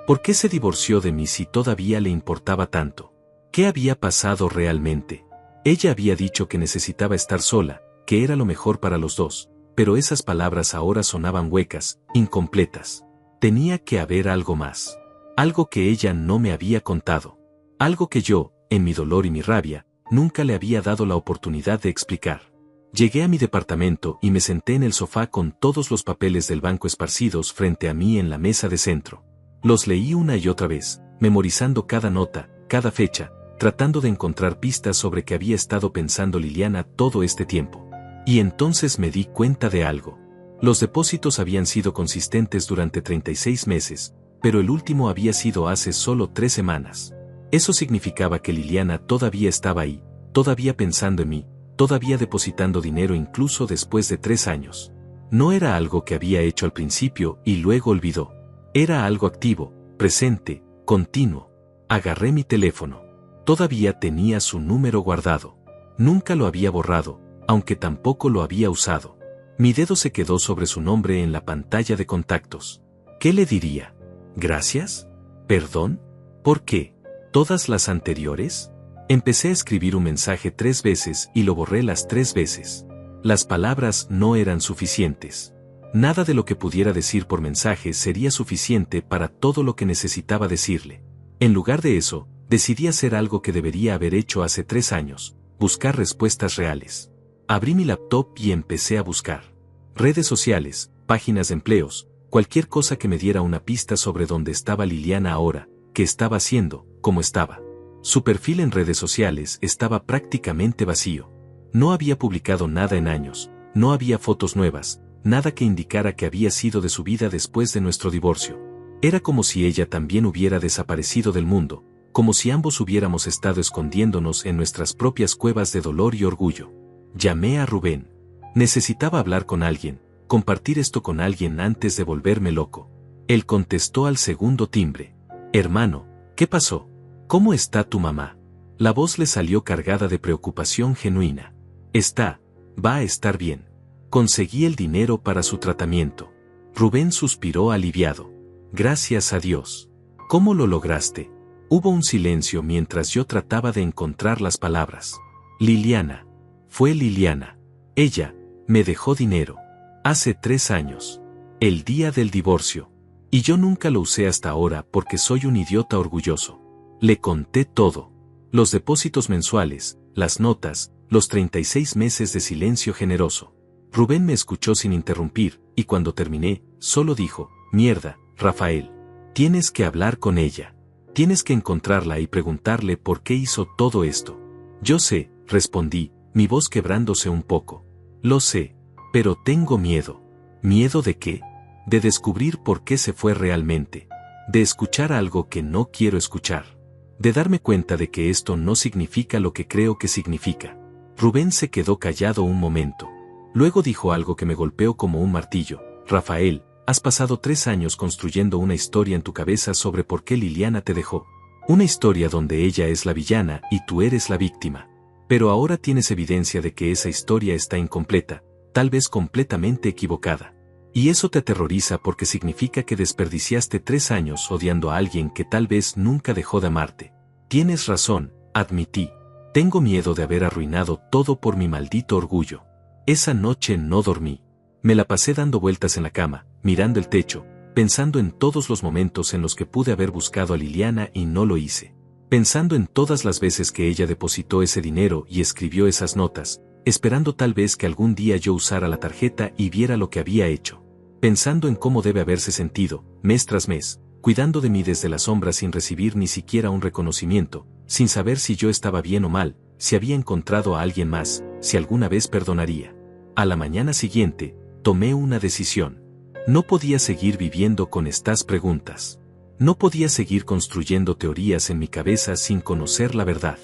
¿Por qué se divorció de mí si todavía le importaba tanto? ¿Qué había pasado realmente? Ella había dicho que necesitaba estar sola, que era lo mejor para los dos, pero esas palabras ahora sonaban huecas, incompletas. Tenía que haber algo más. Algo que ella no me había contado. Algo que yo, en mi dolor y mi rabia, nunca le había dado la oportunidad de explicar. Llegué a mi departamento y me senté en el sofá con todos los papeles del banco esparcidos frente a mí en la mesa de centro. Los leí una y otra vez, memorizando cada nota, cada fecha, tratando de encontrar pistas sobre qué había estado pensando Liliana todo este tiempo. Y entonces me di cuenta de algo. Los depósitos habían sido consistentes durante 36 meses, pero el último había sido hace solo 3 semanas. Eso significaba que Liliana todavía estaba ahí, todavía pensando en mí, todavía depositando dinero incluso después de 3 años. No era algo que había hecho al principio y luego olvidó. Era algo activo, presente, continuo. Agarré mi teléfono. Todavía tenía su número guardado. Nunca lo había borrado, aunque tampoco lo había usado. Mi dedo se quedó sobre su nombre en la pantalla de contactos. ¿Qué le diría? ¿Gracias? ¿Perdón? ¿Por qué? ¿Todas las anteriores? Empecé a escribir un mensaje 3 veces y lo borré las 3 veces. Las palabras no eran suficientes. Nada de lo que pudiera decir por mensaje sería suficiente para todo lo que necesitaba decirle. En lugar de eso, decidí hacer algo que debería haber hecho hace 3 años, buscar respuestas reales. Abrí mi laptop y empecé a buscar. Redes sociales, páginas de empleos, cualquier cosa que me diera una pista sobre dónde estaba Liliana ahora, qué estaba haciendo, cómo estaba. Su perfil en redes sociales estaba prácticamente vacío. No había publicado nada en años, no había fotos nuevas, nada que indicara que había sido de su vida después de nuestro divorcio. Era como si ella también hubiera desaparecido del mundo, como si ambos hubiéramos estado escondiéndonos en nuestras propias cuevas de dolor y orgullo. Llamé a Rubén. Necesitaba hablar con alguien, compartir esto con alguien antes de volverme loco. Él contestó al segundo timbre. Hermano, ¿qué pasó? ¿Cómo está tu mamá? La voz le salió cargada de preocupación genuina. Va a estar bien. Conseguí el dinero para su tratamiento. Rubén suspiró aliviado. Gracias a Dios. ¿Cómo lo lograste? Hubo un silencio mientras yo trataba de encontrar las palabras. Liliana. Fue Liliana. Ella me dejó dinero. Hace 3 años. El día del divorcio. Y yo nunca lo usé hasta ahora porque soy un idiota orgulloso. Le conté todo. Los depósitos mensuales, las notas, los 36 meses de silencio generoso. Rubén me escuchó sin interrumpir, y cuando terminé, solo dijo, mierda, Rafael. Tienes que hablar con ella. Tienes que encontrarla y preguntarle por qué hizo todo esto. Yo sé, respondí, mi voz quebrándose un poco. Lo sé, pero tengo miedo. ¿Miedo de qué? De descubrir por qué se fue realmente. De escuchar algo que no quiero escuchar. de darme cuenta de que esto no significa lo que creo que significa. Rubén se quedó callado un momento. Luego dijo algo que me golpeó como un martillo. Rafael, has pasado 3 años construyendo una historia en tu cabeza sobre por qué Liliana te dejó. Una historia donde ella es la villana y tú eres la víctima. Pero ahora tienes evidencia de que esa historia está incompleta, tal vez completamente equivocada. Y eso te aterroriza porque significa que desperdiciaste 3 años odiando a alguien que tal vez nunca dejó de amarte. Tienes razón, admití. Tengo miedo de haber arruinado todo por mi maldito orgullo. Esa noche no dormí. Me la pasé dando vueltas en la cama, mirando el techo, pensando en todos los momentos en los que pude haber buscado a Liliana y no lo hice. Pensando en todas las veces que ella depositó ese dinero y escribió esas notas, esperando tal vez que algún día yo usara la tarjeta y viera lo que había hecho. Pensando en cómo debe haberse sentido, mes tras mes, cuidando de mí desde la sombra sin recibir ni siquiera un reconocimiento, sin saber si yo estaba bien o mal, si había encontrado a alguien más, si alguna vez perdonaría. A la mañana siguiente, tomé una decisión. No podía seguir viviendo con estas preguntas. No podía seguir construyendo teorías en mi cabeza sin conocer la verdad.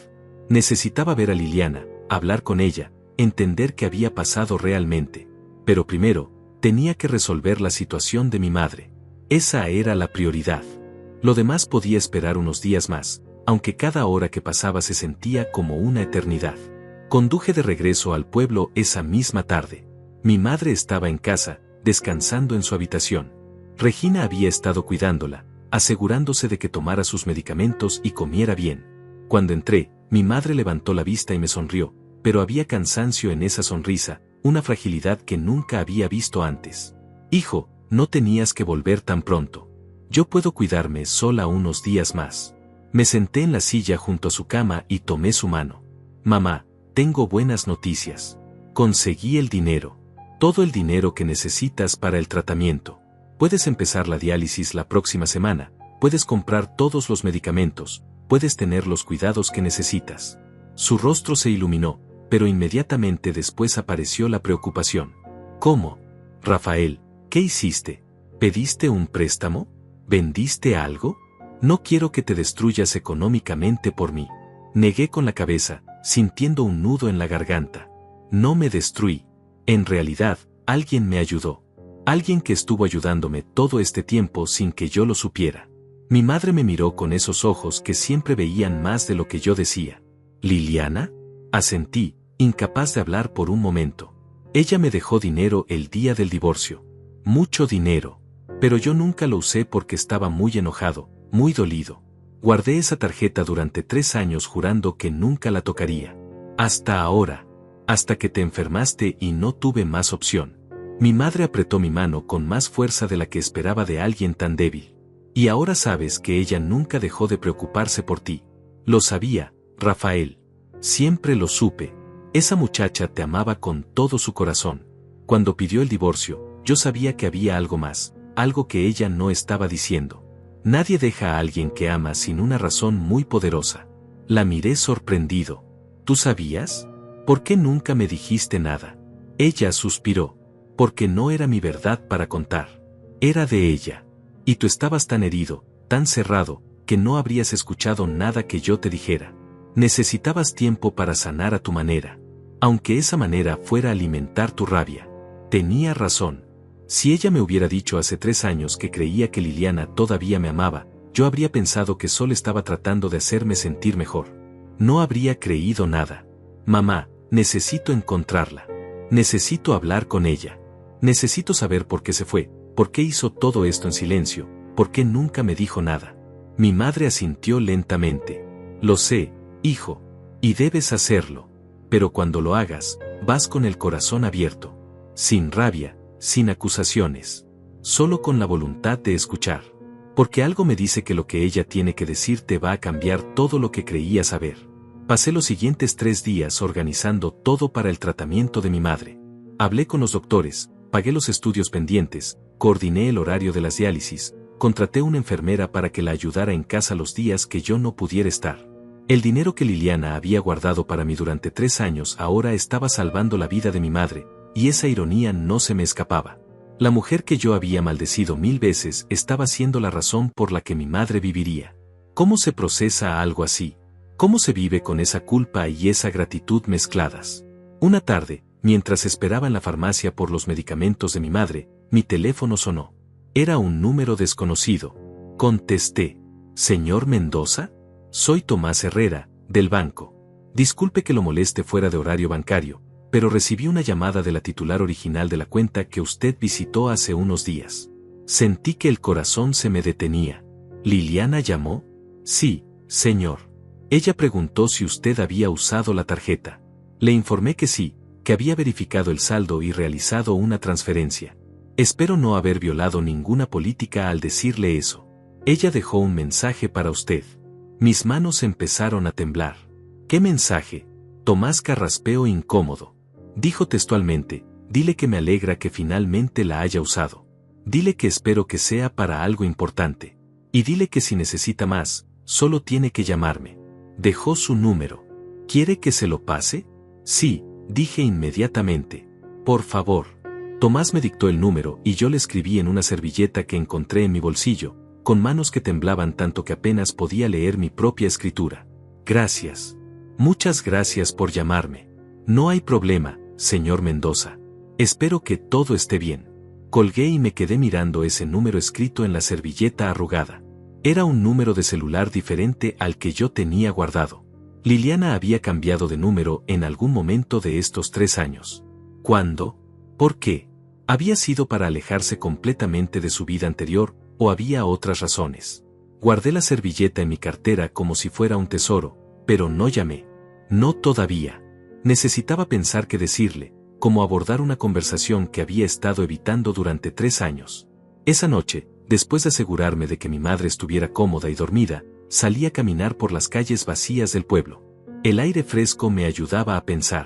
Necesitaba ver a Liliana, hablar con ella, entender qué había pasado realmente. Pero primero, tenía que resolver la situación de mi madre. Esa era la prioridad. Lo demás podía esperar unos días más, aunque cada hora que pasaba se sentía como una eternidad. Conduje de regreso al pueblo esa misma tarde. Mi madre estaba en casa, descansando en su habitación. Regina había estado cuidándola, asegurándose de que tomara sus medicamentos y comiera bien. Cuando entré, mi madre levantó la vista y me sonrió, pero había cansancio en esa sonrisa, una fragilidad que nunca había visto antes. Hijo, no tenías que volver tan pronto. Yo puedo cuidarme sola unos días más. Me senté en la silla junto a su cama y tomé su mano. Mamá, tengo buenas noticias. Conseguí el dinero. Todo el dinero que necesitas para el tratamiento. Puedes empezar la diálisis la próxima semana, puedes comprar todos los medicamentos, puedes tener los cuidados que necesitas. Su rostro se iluminó, pero inmediatamente después apareció la preocupación. ¿Cómo? Rafael, ¿qué hiciste? ¿Pediste un préstamo? ¿Vendiste algo? No quiero que te destruyas económicamente por mí. Negué con la cabeza, sintiendo un nudo en la garganta. No me destruí. En realidad, alguien me ayudó. Alguien que estuvo ayudándome todo este tiempo sin que yo lo supiera. Mi madre me miró con esos ojos que siempre veían más de lo que yo decía. ¿Liliana? Asentí, incapaz de hablar por un momento. Ella me dejó dinero el día del divorcio. Mucho dinero. Pero yo nunca lo usé porque estaba muy enojado, muy dolido. Guardé esa tarjeta durante 3 años jurando que nunca la tocaría. Hasta ahora. Hasta que te enfermaste y no tuve más opción. Mi madre apretó mi mano con más fuerza de la que esperaba de alguien tan débil. Y ahora sabes que ella nunca dejó de preocuparse por ti. Lo sabía, Rafael. Siempre lo supe. Esa muchacha te amaba con todo su corazón. Cuando pidió el divorcio, yo sabía que había algo más, algo que ella no estaba diciendo. Nadie deja a alguien que ama sin una razón muy poderosa. La miré sorprendido. ¿Tú sabías? ¿Por qué nunca me dijiste nada? Ella suspiró. Porque no era mi verdad para contar. Era de ella. Y tú estabas tan herido, tan cerrado, que no habrías escuchado nada que yo te dijera. Necesitabas tiempo para sanar a tu manera. Aunque esa manera fuera alimentar tu rabia. Tenía razón. Si ella me hubiera dicho hace 3 años que creía que Liliana todavía me amaba, yo habría pensado que solo estaba tratando de hacerme sentir mejor. No habría creído nada. Mamá, necesito encontrarla. Necesito hablar con ella. Necesito saber por qué se fue, por qué hizo todo esto en silencio, por qué nunca me dijo nada. Mi madre asintió lentamente. Lo sé, hijo. Y debes hacerlo. Pero cuando lo hagas, vas con el corazón abierto. Sin rabia, sin acusaciones. Solo con la voluntad de escuchar. Porque algo me dice que lo que ella tiene que decirte va a cambiar todo lo que creía saber. Pasé los siguientes 3 días organizando todo para el tratamiento de mi madre. Hablé con los doctores, pagué los estudios pendientes, coordiné el horario de las diálisis, contraté una enfermera para que la ayudara en casa los días que yo no pudiera estar. El dinero que Liliana había guardado para mí durante 3 años ahora estaba salvando la vida de mi madre, y esa ironía no se me escapaba. La mujer que yo había maldecido 1000 veces estaba siendo la razón por la que mi madre viviría. ¿Cómo se procesa algo así? ¿Cómo se vive con esa culpa y esa gratitud mezcladas? Una tarde, mientras esperaba en la farmacia por los medicamentos de mi madre, mi teléfono sonó. Era un número desconocido. Contesté. ¿Señor Mendoza? Soy Tomás Herrera, del banco. Disculpe que lo moleste fuera de horario bancario, pero recibí una llamada de la titular original de la cuenta que usted visitó hace unos días. Sentí que el corazón se me detenía. ¿Liliana llamó? Sí, señor. Ella preguntó si usted había usado la tarjeta. Le informé que sí, que había verificado el saldo y realizado una transferencia. Espero no haber violado ninguna política al decirle eso. Ella dejó un mensaje para usted. Mis manos empezaron a temblar. ¿Qué mensaje? Tomás carraspeó incómodo. Dijo textualmente, dile que me alegra que finalmente la haya usado. Dile que espero que sea para algo importante. Y dile que si necesita más, solo tiene que llamarme. Dejó su número. ¿Quiere que se lo pase? Sí, dije inmediatamente. Por favor. Tomás me dictó el número y yo le escribí en una servilleta que encontré en mi bolsillo, con manos que temblaban tanto que apenas podía leer mi propia escritura. Gracias. Muchas gracias por llamarme. No hay problema, señor Mendoza. Espero que todo esté bien. Colgué y me quedé mirando ese número escrito en la servilleta arrugada. Era un número de celular diferente al que yo tenía guardado. Liliana había cambiado de número en algún momento de estos 3 años. ¿Cuándo? ¿Por qué? ¿Había sido para alejarse completamente de su vida anterior, o había otras razones? Guardé la servilleta en mi cartera como si fuera un tesoro, pero no llamé. No todavía. Necesitaba pensar qué decirle, cómo abordar una conversación que había estado evitando durante 3 años. Esa noche, después de asegurarme de que mi madre estuviera cómoda y dormida, salí a caminar por las calles vacías del pueblo. El aire fresco me ayudaba a pensar.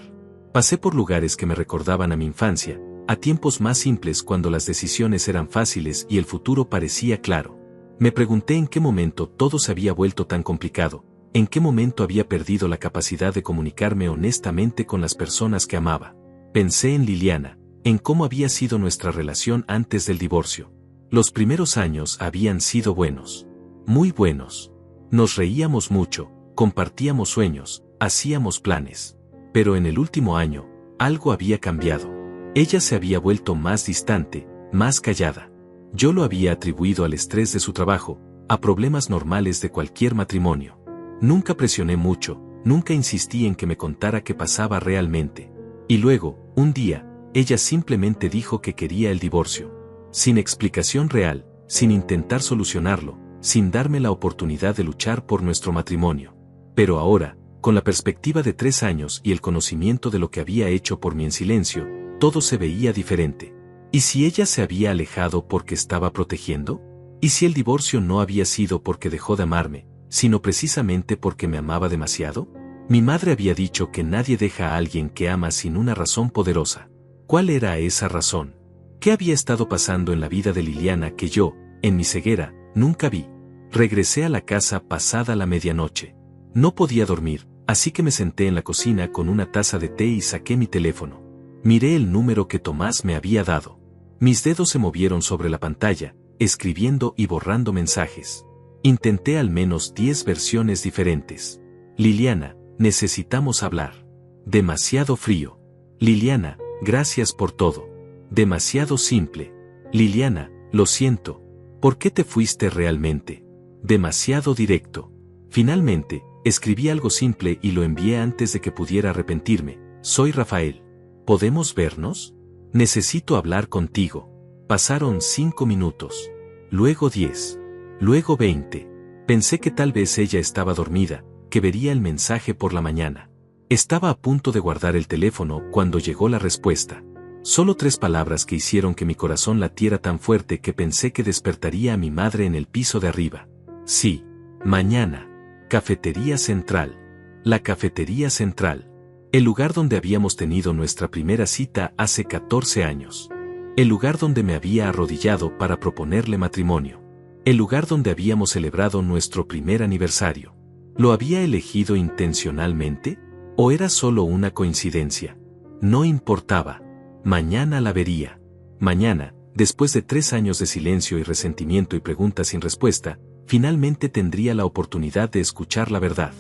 Pasé por lugares que me recordaban a mi infancia, a tiempos más simples cuando las decisiones eran fáciles y el futuro parecía claro. Me pregunté en qué momento todo se había vuelto tan complicado, en qué momento había perdido la capacidad de comunicarme honestamente con las personas que amaba. Pensé en Liliana, en cómo había sido nuestra relación antes del divorcio. Los primeros años habían sido buenos. Muy buenos. Nos reíamos mucho, compartíamos sueños, hacíamos planes. Pero en el último año, algo había cambiado. Ella se había vuelto más distante, más callada. Yo lo había atribuido al estrés de su trabajo, a problemas normales de cualquier matrimonio. Nunca presioné mucho, nunca insistí en que me contara qué pasaba realmente. Y luego, un día, ella simplemente dijo que quería el divorcio. Sin explicación real, sin intentar solucionarlo, sin darme la oportunidad de luchar por nuestro matrimonio. Pero ahora, con la perspectiva de 3 años y el conocimiento de lo que había hecho por mí en silencio, todo se veía diferente. ¿Y si ella se había alejado porque estaba protegiendo? ¿Y si el divorcio no había sido porque dejó de amarme, sino precisamente porque me amaba demasiado? Mi madre había dicho que nadie deja a alguien que ama sin una razón poderosa. ¿Cuál era esa razón? ¿Qué había estado pasando en la vida de Liliana que yo, en mi ceguera, nunca vi? Regresé a la casa pasada la medianoche. No podía dormir, así que me senté en la cocina con una taza de té y saqué mi teléfono. Miré el número que Tomás me había dado. Mis dedos se movieron sobre la pantalla, escribiendo y borrando mensajes. Intenté al menos 10 versiones diferentes. Liliana, necesitamos hablar. Demasiado frío. Liliana, gracias por todo. Demasiado simple. Liliana, lo siento. ¿Por qué te fuiste realmente? Demasiado directo. Finalmente, escribí algo simple y lo envié antes de que pudiera arrepentirme. Soy Rafael. ¿Podemos vernos? Necesito hablar contigo. Pasaron 5 minutos. Luego 10. Luego 20. Pensé que tal vez ella estaba dormida, que vería el mensaje por la mañana. Estaba a punto de guardar el teléfono cuando llegó la respuesta. Solo 3 palabras que hicieron que mi corazón latiera tan fuerte que pensé que despertaría a mi madre en el piso de arriba. Sí. Mañana. Cafetería Central. La Cafetería Central. El lugar donde habíamos tenido nuestra primera cita hace 14 años. El lugar donde me había arrodillado para proponerle matrimonio. El lugar donde habíamos celebrado nuestro primer aniversario. ¿Lo había elegido intencionalmente? ¿O era solo una coincidencia? No importaba. Mañana la vería. Mañana, después de 3 años de silencio y resentimiento y preguntas sin respuesta, finalmente tendría la oportunidad de escuchar la verdad.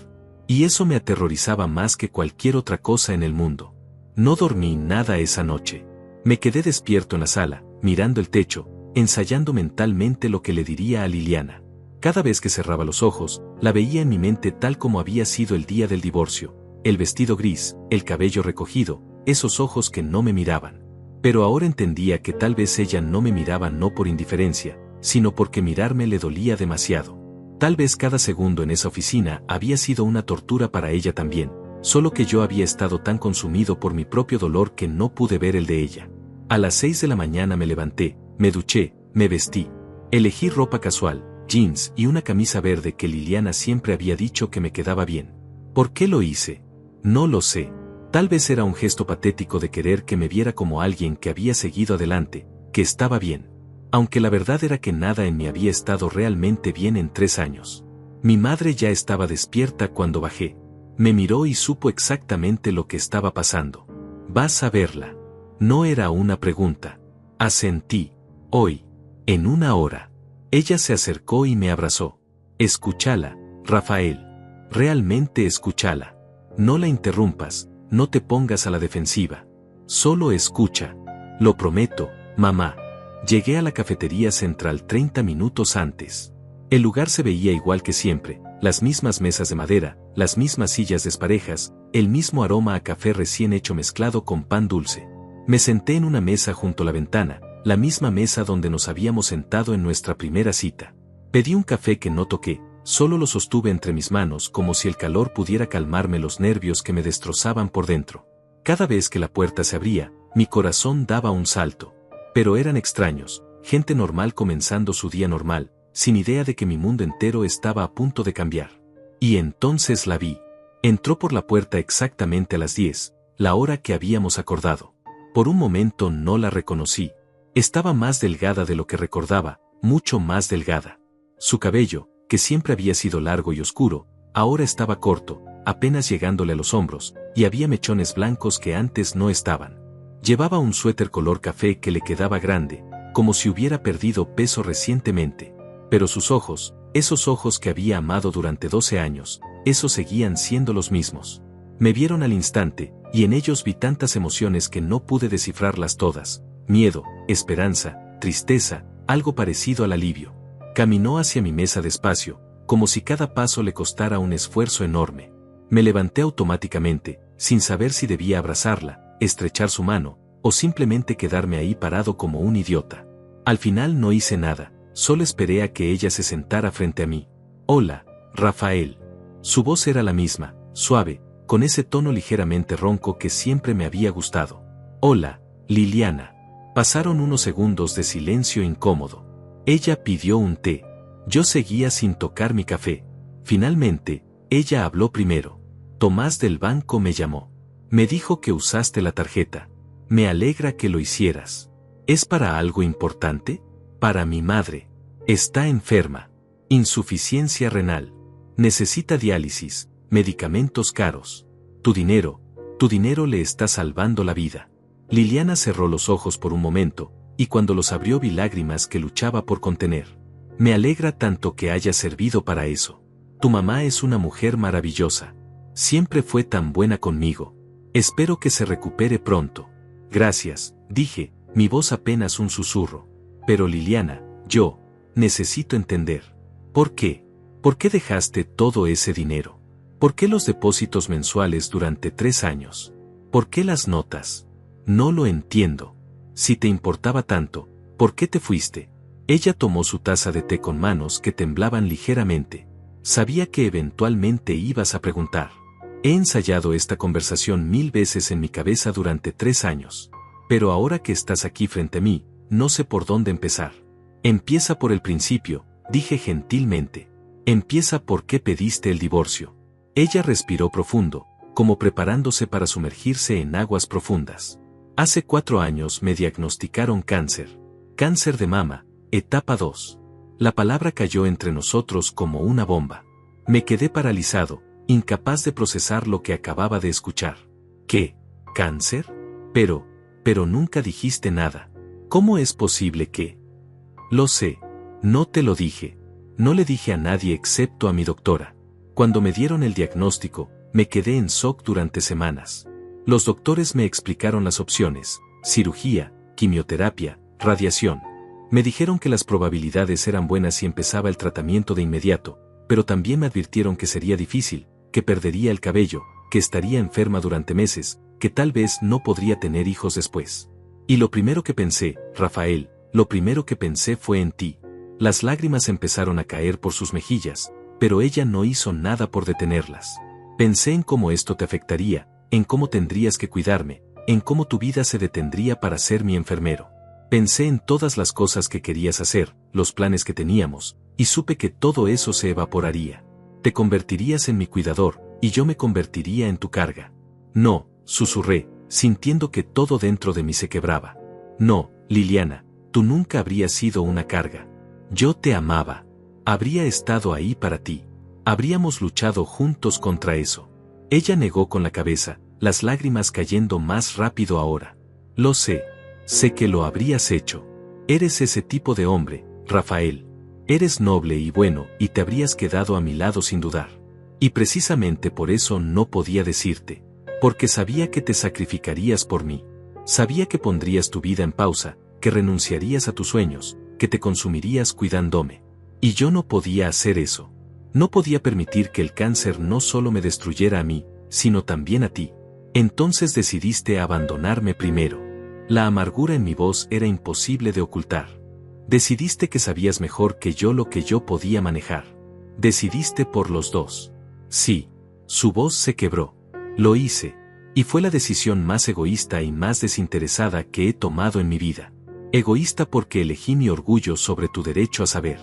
Y eso me aterrorizaba más que cualquier otra cosa en el mundo. No dormí nada esa noche. Me quedé despierto en la sala, mirando el techo, ensayando mentalmente lo que le diría a Liliana. Cada vez que cerraba los ojos, la veía en mi mente tal como había sido el día del divorcio. El vestido gris, el cabello recogido, esos ojos que no me miraban. Pero ahora entendía que tal vez ella no me miraba no por indiferencia, sino porque mirarme le dolía demasiado. Tal vez cada segundo en esa oficina había sido una tortura para ella también, solo que yo había estado tan consumido por mi propio dolor que no pude ver el de ella. A las 6 de la mañana me levanté, me duché, me vestí. Elegí ropa casual, jeans y una camisa verde que Liliana siempre había dicho que me quedaba bien. ¿Por qué lo hice? No lo sé. Tal vez era un gesto patético de querer que me viera como alguien que había seguido adelante, que estaba bien. Aunque la verdad era que nada en mí había estado realmente bien en 3 años. Mi madre ya estaba despierta cuando bajé. Me miró y supo exactamente lo que estaba pasando. Vas a verla. No era una pregunta. Asentí. Hoy. En 1 hora. Ella se acercó y me abrazó. Escúchala, Rafael. Realmente escúchala. No la interrumpas, no te pongas a la defensiva. Solo escucha. Lo prometo, mamá. Llegué a la cafetería central 30 minutos antes. El lugar se veía igual que siempre, las mismas mesas de madera, las mismas sillas desparejas, el mismo aroma a café recién hecho mezclado con pan dulce. Me senté en una mesa junto a la ventana, la misma mesa donde nos habíamos sentado en nuestra primera cita. Pedí un café que no toqué, solo lo sostuve entre mis manos como si el calor pudiera calmarme los nervios que me destrozaban por dentro. Cada vez que la puerta se abría, mi corazón daba un salto. Pero eran extraños, gente normal comenzando su día normal, sin idea de que mi mundo entero estaba a punto de cambiar. Y entonces la vi. Entró por la puerta exactamente a las 10, la hora que habíamos acordado. Por un momento no la reconocí. Estaba más delgada de lo que recordaba, mucho más delgada. Su cabello, que siempre había sido largo y oscuro, ahora estaba corto, apenas llegándole a los hombros, y había mechones blancos que antes no estaban. Llevaba un suéter color café que le quedaba grande, como si hubiera perdido peso recientemente. Pero sus ojos, esos ojos que había amado durante 12 años, esos seguían siendo los mismos. Me vieron al instante, y en ellos vi tantas emociones que no pude descifrarlas todas. Miedo, esperanza, tristeza, algo parecido al alivio. Caminó hacia mi mesa despacio, como si cada paso le costara un esfuerzo enorme. Me levanté automáticamente, sin saber si debía abrazarla, estrechar su mano, o simplemente quedarme ahí parado como un idiota. Al final no hice nada, solo esperé a que ella se sentara frente a mí. Hola, Rafael. Su voz era la misma, suave, con ese tono ligeramente ronco que siempre me había gustado. Hola, Liliana. Pasaron unos segundos de silencio incómodo. Ella pidió un té. Yo seguía sin tocar mi café. Finalmente, ella habló primero. Tomás del banco me llamó. Me dijo que usaste la tarjeta. Me alegra que lo hicieras. ¿Es para algo importante? Para mi madre. Está enferma. Insuficiencia renal. Necesita diálisis, medicamentos caros. Tu dinero le está salvando la vida. Liliana cerró los ojos por un momento, y cuando los abrió vi lágrimas que luchaba por contener. Me alegra tanto que haya servido para eso. Tu mamá es una mujer maravillosa. Siempre fue tan buena conmigo. Espero que se recupere pronto. Gracias, dije, mi voz apenas un susurro. Pero Liliana, yo necesito entender. ¿Por qué? ¿Por qué dejaste todo ese dinero? ¿Por qué los depósitos mensuales durante 3 años? ¿Por qué las notas? No lo entiendo. Si te importaba tanto, ¿por qué te fuiste? Ella tomó su taza de té con manos que temblaban ligeramente. Sabía que eventualmente ibas a preguntar. He ensayado esta conversación 1000 veces en mi cabeza durante 3 años. Pero ahora que estás aquí frente a mí, no sé por dónde empezar. Empieza por el principio, dije gentilmente. Empieza por qué pediste el divorcio. Ella respiró profundo, como preparándose para sumergirse en aguas profundas. Hace 4 años me diagnosticaron cáncer. Cáncer de mama, etapa 2. La palabra cayó entre nosotros como una bomba. Me quedé paralizado, incapaz de procesar lo que acababa de escuchar. ¿Qué? ¿Cáncer? Pero nunca dijiste nada. ¿Cómo es posible que? Lo sé. No te lo dije. No le dije a nadie excepto a mi doctora. Cuando me dieron el diagnóstico, me quedé en shock durante semanas. Los doctores me explicaron las opciones: cirugía, quimioterapia, radiación. Me dijeron que las probabilidades eran buenas si empezaba el tratamiento de inmediato, pero también me advirtieron que sería difícil, que perdería el cabello, que estaría enferma durante meses, que tal vez no podría tener hijos después. Y lo primero que pensé, Rafael, lo primero que pensé fue en ti. Las lágrimas empezaron a caer por sus mejillas, pero ella no hizo nada por detenerlas. Pensé en cómo esto te afectaría, en cómo tendrías que cuidarme, en cómo tu vida se detendría para ser mi enfermero. Pensé en todas las cosas que querías hacer, los planes que teníamos, y supe que todo eso se evaporaría. Te convertirías en mi cuidador, y yo me convertiría en tu carga. No, susurré, sintiendo que todo dentro de mí se quebraba. No, Liliana, tú nunca habrías sido una carga. Yo te amaba. Habría estado ahí para ti. Habríamos luchado juntos contra eso. Ella negó con la cabeza, las lágrimas cayendo más rápido ahora. Lo sé. Sé que lo habrías hecho. Eres ese tipo de hombre, Rafael. Eres noble y bueno, y te habrías quedado a mi lado sin dudar. Y precisamente por eso no podía decirte. Porque sabía que te sacrificarías por mí. Sabía que pondrías tu vida en pausa, que renunciarías a tus sueños, que te consumirías cuidándome. Y yo no podía hacer eso. No podía permitir que el cáncer no solo me destruyera a mí, sino también a ti. Entonces decidiste abandonarme primero. La amargura en mi voz era imposible de ocultar. Decidiste que sabías mejor que yo lo que yo podía manejar. Decidiste por los dos. Sí. Su voz se quebró. Lo hice. Y fue la decisión más egoísta y más desinteresada que he tomado en mi vida. Egoísta porque elegí mi orgullo sobre tu derecho a saber.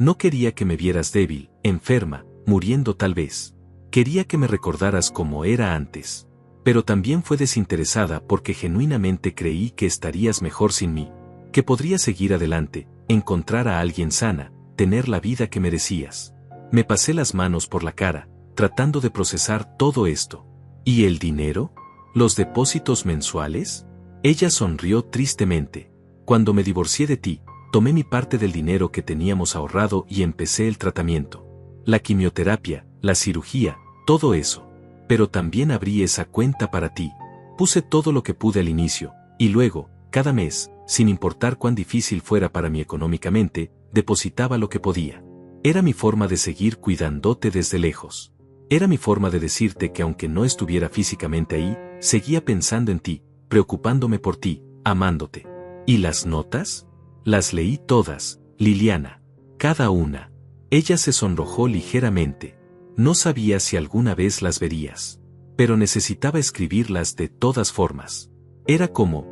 No quería que me vieras débil, enferma, muriendo tal vez. Quería que me recordaras como era antes. Pero también fue desinteresada porque genuinamente creí que estarías mejor sin mí, que podrías seguir adelante, encontrar a alguien sana, tener la vida que merecías. Me pasé las manos por la cara, tratando de procesar todo esto. ¿Y el dinero? ¿Los depósitos mensuales? Ella sonrió tristemente. Cuando me divorcié de ti, tomé mi parte del dinero que teníamos ahorrado y empecé el tratamiento. La quimioterapia, la cirugía, todo eso. Pero también abrí esa cuenta para ti. Puse todo lo que pude al inicio, y luego, cada mes, sin importar cuán difícil fuera para mí económicamente, depositaba lo que podía. Era mi forma de seguir cuidándote desde lejos. Era mi forma de decirte que aunque no estuviera físicamente ahí, seguía pensando en ti, preocupándome por ti, amándote. ¿Y las notas? Las leí todas, Liliana. Cada una. Ella se sonrojó ligeramente. No sabía si alguna vez las verías. Pero necesitaba escribirlas de todas formas. Era como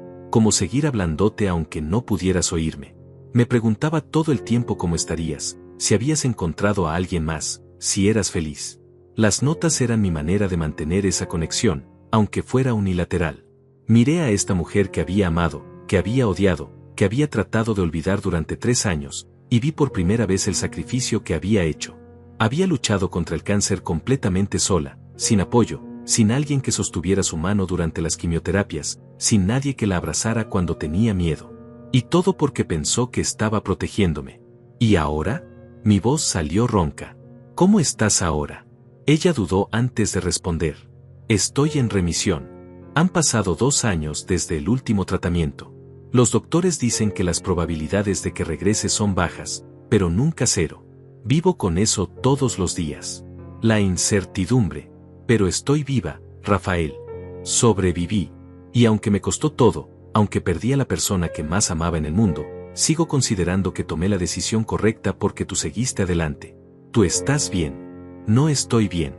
seguir hablándote aunque no pudieras oírme. Me preguntaba todo el tiempo cómo estarías, si habías encontrado a alguien más, si eras feliz. Las notas eran mi manera de mantener esa conexión, aunque fuera unilateral. Miré a esta mujer que había amado, que había odiado, que había tratado de olvidar durante 3 años, y vi por primera vez el sacrificio que había hecho. Había luchado contra el cáncer completamente sola, sin apoyo, sin alguien que sostuviera su mano durante las quimioterapias, sin nadie que la abrazara cuando tenía miedo. Y todo porque pensó que estaba protegiéndome. ¿Y ahora? Mi voz salió ronca. ¿Cómo estás ahora? Ella dudó antes de responder. Estoy en remisión. Han pasado 2 años desde el último tratamiento. Los doctores dicen que las probabilidades de que regrese son bajas, pero nunca cero. Vivo con eso todos los días. La incertidumbre. Pero estoy viva, Rafael. Sobreviví. Y aunque me costó todo, aunque perdí a la persona que más amaba en el mundo, sigo considerando que tomé la decisión correcta porque tú seguiste adelante. Tú estás bien. No estoy bien.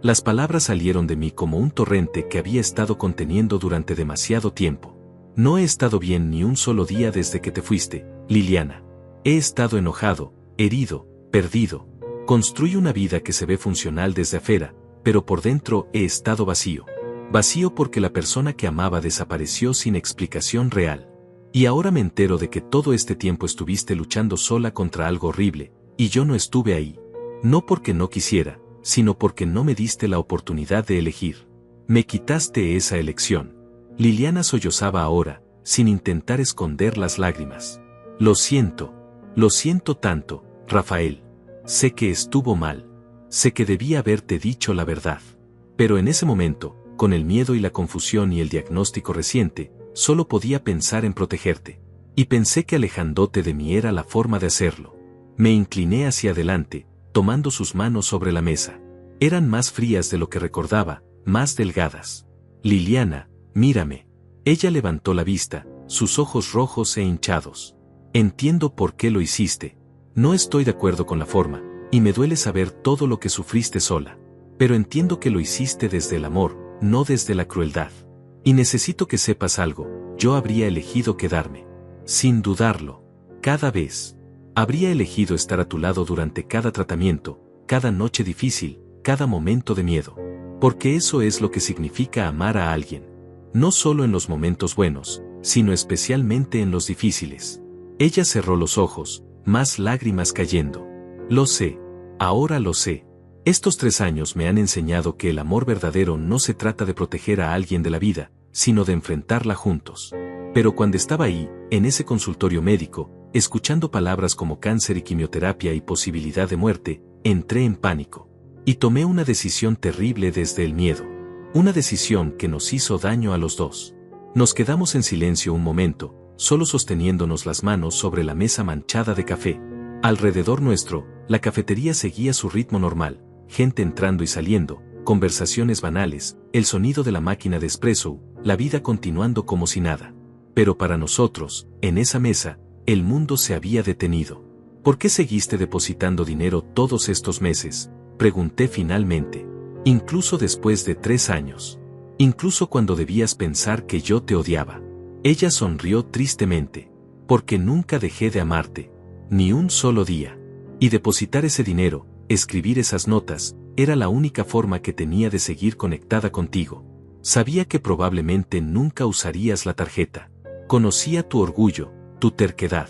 Las palabras salieron de mí como un torrente que había estado conteniendo durante demasiado tiempo. No he estado bien ni un solo día desde que te fuiste, Liliana. He estado enojado, herido, perdido. Construí una vida que se ve funcional desde afuera, pero por dentro he estado vacío. Vacío porque la persona que amaba desapareció sin explicación real. Y ahora me entero de que todo este tiempo estuviste luchando sola contra algo horrible, y yo no estuve ahí. No porque no quisiera, sino porque no me diste la oportunidad de elegir. Me quitaste esa elección. Liliana sollozaba ahora, sin intentar esconder las lágrimas. Lo siento tanto, Rafael. Sé que estuvo mal. Sé que debía haberte dicho la verdad. Pero en ese momento, con el miedo y la confusión y el diagnóstico reciente, solo podía pensar en protegerte. Y pensé que alejándote de mí era la forma de hacerlo. Me incliné hacia adelante, tomando sus manos sobre la mesa. Eran más frías de lo que recordaba, más delgadas. Liliana, mírame. Ella levantó la vista, sus ojos rojos e hinchados. Entiendo por qué lo hiciste. No estoy de acuerdo con la forma, y me duele saber todo lo que sufriste sola. Pero entiendo que lo hiciste desde el amor, no desde la crueldad. Y necesito que sepas algo, yo habría elegido quedarme. Sin dudarlo. Cada vez. Habría elegido estar a tu lado durante cada tratamiento, cada noche difícil, cada momento de miedo. Porque eso es lo que significa amar a alguien. No solo en los momentos buenos, sino especialmente en los difíciles. Ella cerró los ojos, más lágrimas cayendo. Lo sé. Ahora lo sé. Estos 3 años me han enseñado que el amor verdadero no se trata de proteger a alguien de la vida, sino de enfrentarla juntos. Pero cuando estaba ahí, en ese consultorio médico, escuchando palabras como cáncer y quimioterapia y posibilidad de muerte, entré en pánico. Y tomé una decisión terrible desde el miedo. Una decisión que nos hizo daño a los dos. Nos quedamos en silencio un momento, solo sosteniéndonos las manos sobre la mesa manchada de café. Alrededor nuestro, la cafetería seguía su ritmo normal, gente entrando y saliendo, conversaciones banales, el sonido de la máquina de espresso, la vida continuando como si nada. Pero para nosotros, en esa mesa, el mundo se había detenido. ¿Por qué seguiste depositando dinero todos estos meses?, pregunté finalmente. Incluso después de 3 años. Incluso cuando debías pensar que yo te odiaba. Ella sonrió tristemente. Porque nunca dejé de amarte. Ni un solo día. Y depositar ese dinero, escribir esas notas, era la única forma que tenía de seguir conectada contigo. Sabía que probablemente nunca usarías la tarjeta. Conocía tu orgullo, tu terquedad.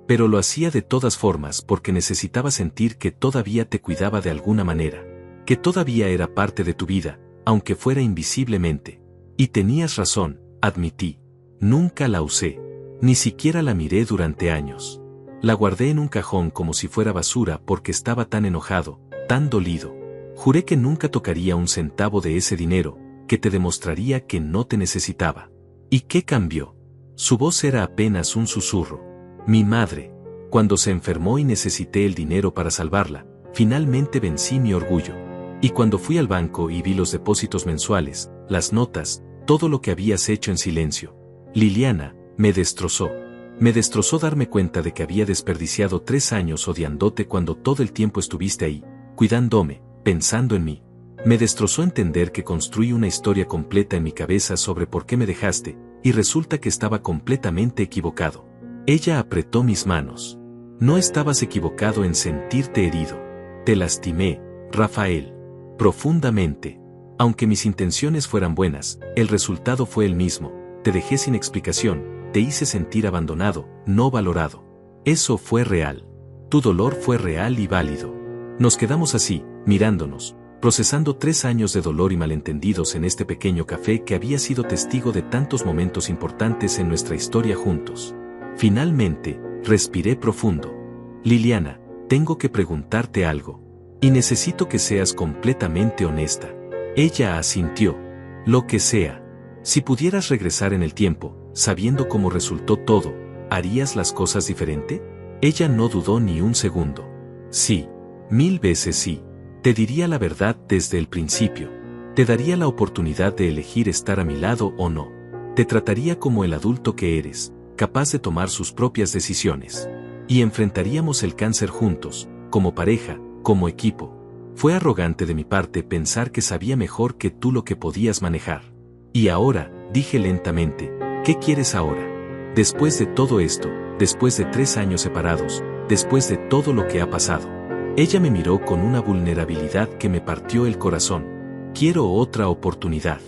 Pero lo hacía de todas formas porque necesitaba sentir que todavía te cuidaba de alguna manera. Que todavía era parte de tu vida, aunque fuera invisiblemente. Y tenías razón, admití. Nunca la usé. Ni siquiera la miré durante años. La guardé en un cajón como si fuera basura porque estaba tan enojado, tan dolido. Juré que nunca tocaría un centavo de ese dinero, que te demostraría que no te necesitaba. ¿Y qué cambió? Su voz era apenas un susurro. Mi madre. Cuando se enfermó y necesité el dinero para salvarla, finalmente vencí mi orgullo. Y cuando fui al banco y vi los depósitos mensuales, las notas, todo lo que habías hecho en silencio. Liliana, me destrozó. Me destrozó darme cuenta de que había desperdiciado 3 años odiándote cuando todo el tiempo estuviste ahí, cuidándome, pensando en mí. Me destrozó entender que construí una historia completa en mi cabeza sobre por qué me dejaste, y resulta que estaba completamente equivocado. Ella apretó mis manos. No estabas equivocado en sentirte herido. Te lastimé, Rafael. Profundamente. Aunque mis intenciones fueran buenas, el resultado fue el mismo. Te dejé sin explicación, te hice sentir abandonado, no valorado. Eso fue real. Tu dolor fue real y válido. Nos quedamos así, mirándonos, procesando 3 años de dolor y malentendidos en este pequeño café que había sido testigo de tantos momentos importantes en nuestra historia juntos. Finalmente, respiré profundo. Liliana, tengo que preguntarte algo. Y necesito que seas completamente honesta. Ella asintió. Lo que sea. Si pudieras regresar en el tiempo, sabiendo cómo resultó todo, ¿harías las cosas diferente? Ella no dudó ni un segundo. Sí. 1000 veces sí. Te diría la verdad desde el principio. Te daría la oportunidad de elegir estar a mi lado o no. Te trataría como el adulto que eres, capaz de tomar sus propias decisiones. Y enfrentaríamos el cáncer juntos, como pareja, como equipo. Fue arrogante de mi parte pensar que sabía mejor que tú lo que podías manejar. Y ahora, dije lentamente, ¿qué quieres ahora? Después de todo esto, después de 3 años separados, después de todo lo que ha pasado. Ella me miró con una vulnerabilidad que me partió el corazón. Quiero otra oportunidad.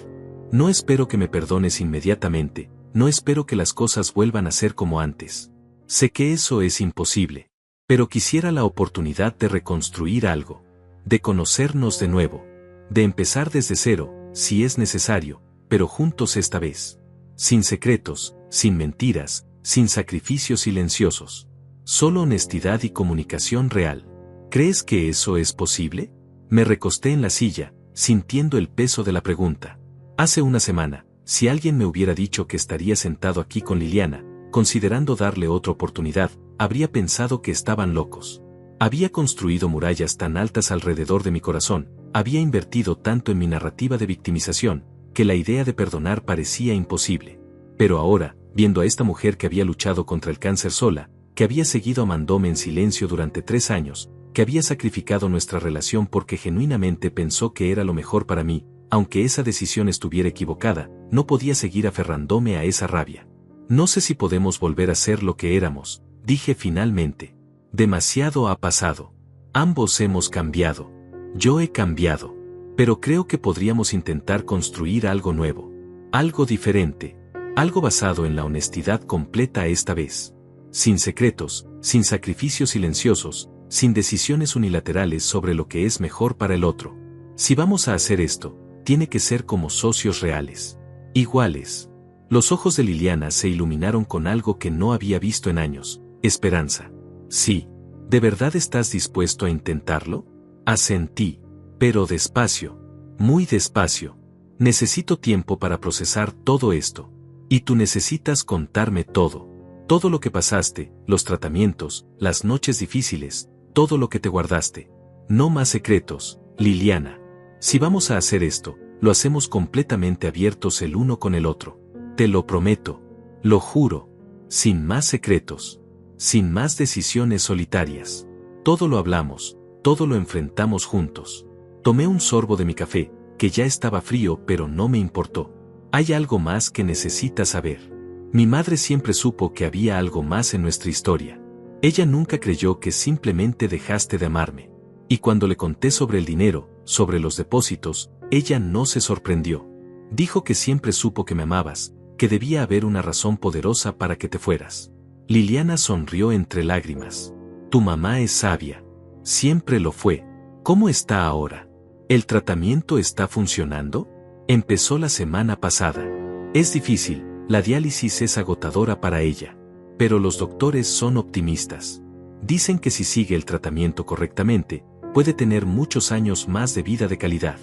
No espero que me perdones inmediatamente, no espero que las cosas vuelvan a ser como antes. Sé que eso es imposible. Pero quisiera la oportunidad de reconstruir algo. De conocernos de nuevo. De empezar desde cero, si es necesario, pero juntos esta vez. Sin secretos, sin mentiras, sin sacrificios silenciosos. Solo honestidad y comunicación real. ¿Crees que eso es posible? Me recosté en la silla, sintiendo el peso de la pregunta. Hace una semana, si alguien me hubiera dicho que estaría sentado aquí con Liliana, considerando darle otra oportunidad, habría pensado que estaban locos. Había construido murallas tan altas alrededor de mi corazón, había invertido tanto en mi narrativa de victimización, que la idea de perdonar parecía imposible. Pero ahora, viendo a esta mujer que había luchado contra el cáncer sola, que había seguido amándome en silencio durante 3 años, que había sacrificado nuestra relación porque genuinamente pensó que era lo mejor para mí, aunque esa decisión estuviera equivocada, no podía seguir aferrándome a esa rabia. No sé si podemos volver a ser lo que éramos, dije finalmente. Demasiado ha pasado. Ambos hemos cambiado. Yo he cambiado. Pero creo que podríamos intentar construir algo nuevo. Algo diferente. Algo basado en la honestidad completa esta vez. Sin secretos, sin sacrificios silenciosos, sin decisiones unilaterales sobre lo que es mejor para el otro. Si vamos a hacer esto, tiene que ser como socios reales. Iguales. Los ojos de Liliana se iluminaron con algo que no había visto en años: esperanza. Sí. ¿De verdad estás dispuesto a intentarlo? Asentí. Pero despacio. Muy despacio. Necesito tiempo para procesar todo esto. Y tú necesitas contarme todo. Todo lo que pasaste, los tratamientos, las noches difíciles, todo lo que te guardaste. No más secretos, Liliana. Si vamos a hacer esto, lo hacemos completamente abiertos el uno con el otro. Te lo prometo. Lo juro. Sin más secretos. Sin más decisiones solitarias. Todo lo hablamos, todo lo enfrentamos juntos. Tomé un sorbo de mi café, que ya estaba frío pero no me importó. Hay algo más que necesitas saber. Mi madre siempre supo que había algo más en nuestra historia. Ella nunca creyó que simplemente dejaste de amarme. Y cuando le conté sobre el dinero, sobre los depósitos, ella no se sorprendió. Dijo que siempre supo que me amabas, que debía haber una razón poderosa para que te fueras. Liliana sonrió entre lágrimas. Tu mamá es sabia. Siempre lo fue. ¿Cómo está ahora? ¿El tratamiento está funcionando? Empezó la semana pasada. Es difícil, la diálisis es agotadora para ella. Pero los doctores son optimistas. Dicen que si sigue el tratamiento correctamente, puede tener muchos años más de vida de calidad.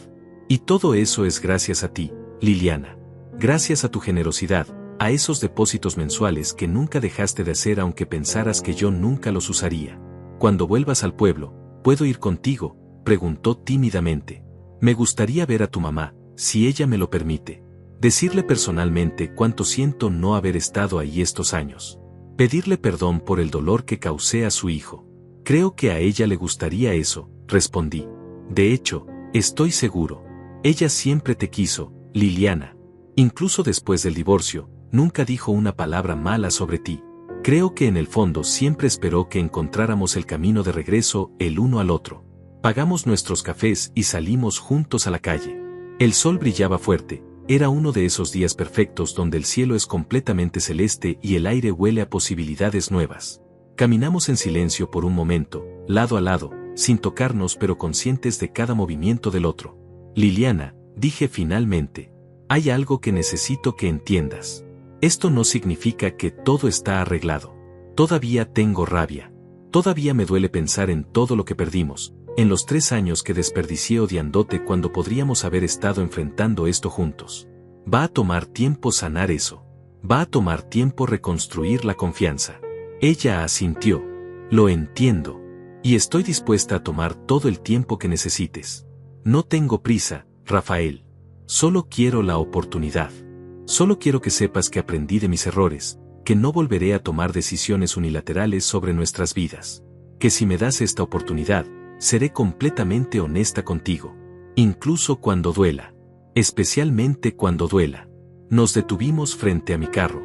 Y todo eso es gracias a ti, Liliana. Gracias a tu generosidad, a esos depósitos mensuales que nunca dejaste de hacer aunque pensaras que yo nunca los usaría. Cuando vuelvas al pueblo, ¿puedo ir contigo?, preguntó tímidamente. Me gustaría ver a tu mamá, si ella me lo permite. Decirle personalmente cuánto siento no haber estado ahí estos años. Pedirle perdón por el dolor que causé a su hijo. Creo que a ella le gustaría eso, respondí. De hecho, estoy seguro. Ella siempre te quiso, Liliana. Incluso después del divorcio, nunca dijo una palabra mala sobre ti. Creo que en el fondo siempre esperó que encontráramos el camino de regreso el uno al otro. Pagamos nuestros cafés y salimos juntos a la calle. El sol brillaba fuerte, era uno de esos días perfectos donde el cielo es completamente celeste y el aire huele a posibilidades nuevas. Caminamos en silencio por un momento, lado a lado, sin tocarnos pero conscientes de cada movimiento del otro. Liliana, dije finalmente, hay algo que necesito que entiendas. Esto no significa que todo está arreglado. Todavía tengo rabia. Todavía me duele pensar en todo lo que perdimos, en los 3 años que desperdicié odiándote cuando podríamos haber estado enfrentando esto juntos. Va a tomar tiempo sanar eso. Va a tomar tiempo reconstruir la confianza. Ella asintió. Lo entiendo. Y estoy dispuesta a tomar todo el tiempo que necesites. No tengo prisa, Rafael. Solo quiero la oportunidad. Solo quiero que sepas que aprendí de mis errores, que no volveré a tomar decisiones unilaterales sobre nuestras vidas. Que si me das esta oportunidad, seré completamente honesta contigo. Incluso cuando duela. Especialmente cuando duela. Nos detuvimos frente a mi carro.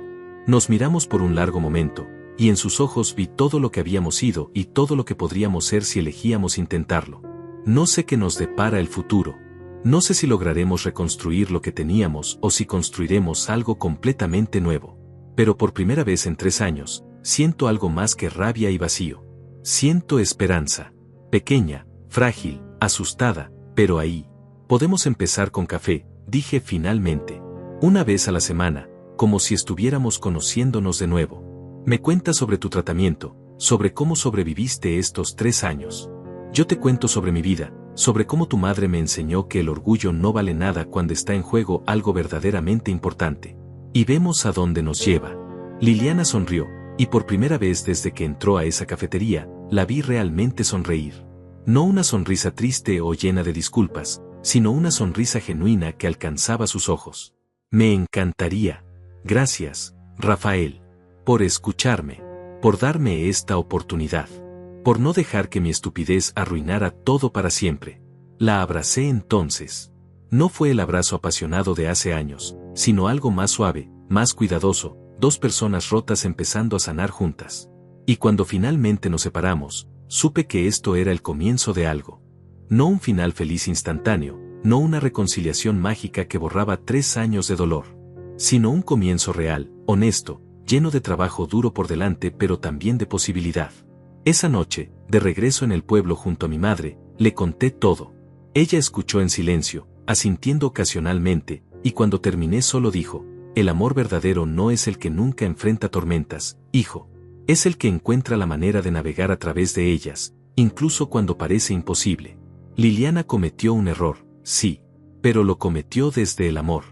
Nos miramos por un largo momento, y en sus ojos vi todo lo que habíamos sido y todo lo que podríamos ser si elegíamos intentarlo. No sé qué nos depara el futuro. No sé si lograremos reconstruir lo que teníamos o si construiremos algo completamente nuevo. Pero por primera vez en 3 años, siento algo más que rabia y vacío. Siento esperanza. Pequeña, frágil, asustada, pero ahí. Podemos empezar con café, dije finalmente. Una vez a la semana, como si estuviéramos conociéndonos de nuevo. Me cuentas sobre tu tratamiento, sobre cómo sobreviviste estos 3 años. Yo te cuento sobre mi vida, sobre cómo tu madre me enseñó que el orgullo no vale nada cuando está en juego algo verdaderamente importante. Y vemos a dónde nos lleva. Liliana sonrió, y por primera vez desde que entró a esa cafetería, la vi realmente sonreír. No una sonrisa triste o llena de disculpas, sino una sonrisa genuina que alcanzaba sus ojos. Me encantaría. Gracias, Rafael, por escucharme, por darme esta oportunidad, por no dejar que mi estupidez arruinara todo para siempre. La abracé entonces. No fue el abrazo apasionado de hace años, sino algo más suave, más cuidadoso, dos personas rotas empezando a sanar juntas. Y cuando finalmente nos separamos, supe que esto era el comienzo de algo. No un final feliz instantáneo, no una reconciliación mágica que borraba 3 años de dolor, sino un comienzo real, honesto, lleno de trabajo duro por delante pero también de posibilidad. Esa noche, de regreso en el pueblo junto a mi madre, le conté todo. Ella escuchó en silencio, asintiendo ocasionalmente, y cuando terminé solo dijo: el amor verdadero no es el que nunca enfrenta tormentas, hijo. Es el que encuentra la manera de navegar a través de ellas, incluso cuando parece imposible. Liliana cometió un error, sí, pero lo cometió desde el amor.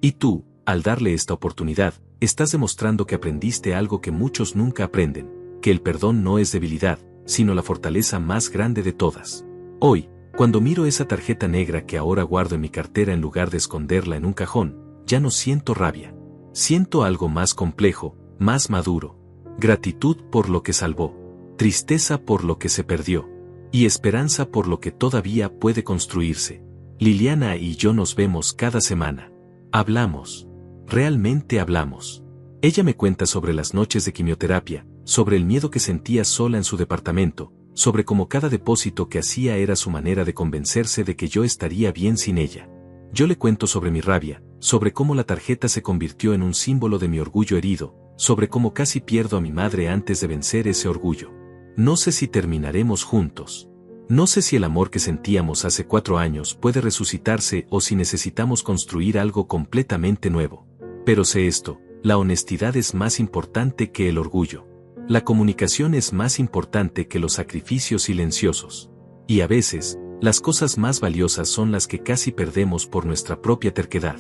Y tú, al darle esta oportunidad, estás demostrando que aprendiste algo que muchos nunca aprenden, que el perdón no es debilidad, sino la fortaleza más grande de todas. Hoy, cuando miro esa tarjeta negra que ahora guardo en mi cartera en lugar de esconderla en un cajón, ya no siento rabia. Siento algo más complejo, más maduro. Gratitud por lo que salvó, tristeza por lo que se perdió, y esperanza por lo que todavía puede construirse. Liliana y yo nos vemos cada semana. Hablamos. Realmente hablamos. Ella me cuenta sobre las noches de quimioterapia, sobre el miedo que sentía sola en su departamento, sobre cómo cada depósito que hacía era su manera de convencerse de que yo estaría bien sin ella. Yo le cuento sobre mi rabia, sobre cómo la tarjeta se convirtió en un símbolo de mi orgullo herido, sobre cómo casi pierdo a mi madre antes de vencer ese orgullo. No sé si terminaremos juntos. No sé si el amor que sentíamos hace 4 años puede resucitarse o si necesitamos construir algo completamente nuevo. Pero sé esto: la honestidad es más importante que el orgullo. La comunicación es más importante que los sacrificios silenciosos. Y a veces, las cosas más valiosas son las que casi perdemos por nuestra propia terquedad.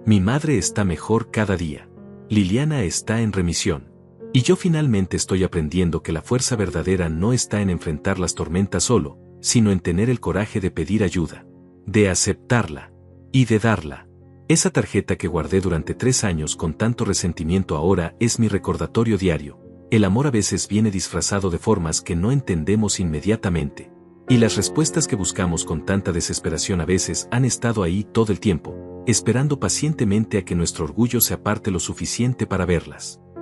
Mi madre está mejor cada día. Liliana está en remisión. Y yo finalmente estoy aprendiendo que la fuerza verdadera no está en enfrentar las tormentas solo, sino en tener el coraje de pedir ayuda, de aceptarla y de darla. Esa tarjeta que guardé durante 3 años con tanto resentimiento ahora es mi recordatorio diario. El amor a veces viene disfrazado de formas que no entendemos inmediatamente. Y las respuestas que buscamos con tanta desesperación a veces han estado ahí todo el tiempo, esperando pacientemente a que nuestro orgullo se aparte lo suficiente para verlas.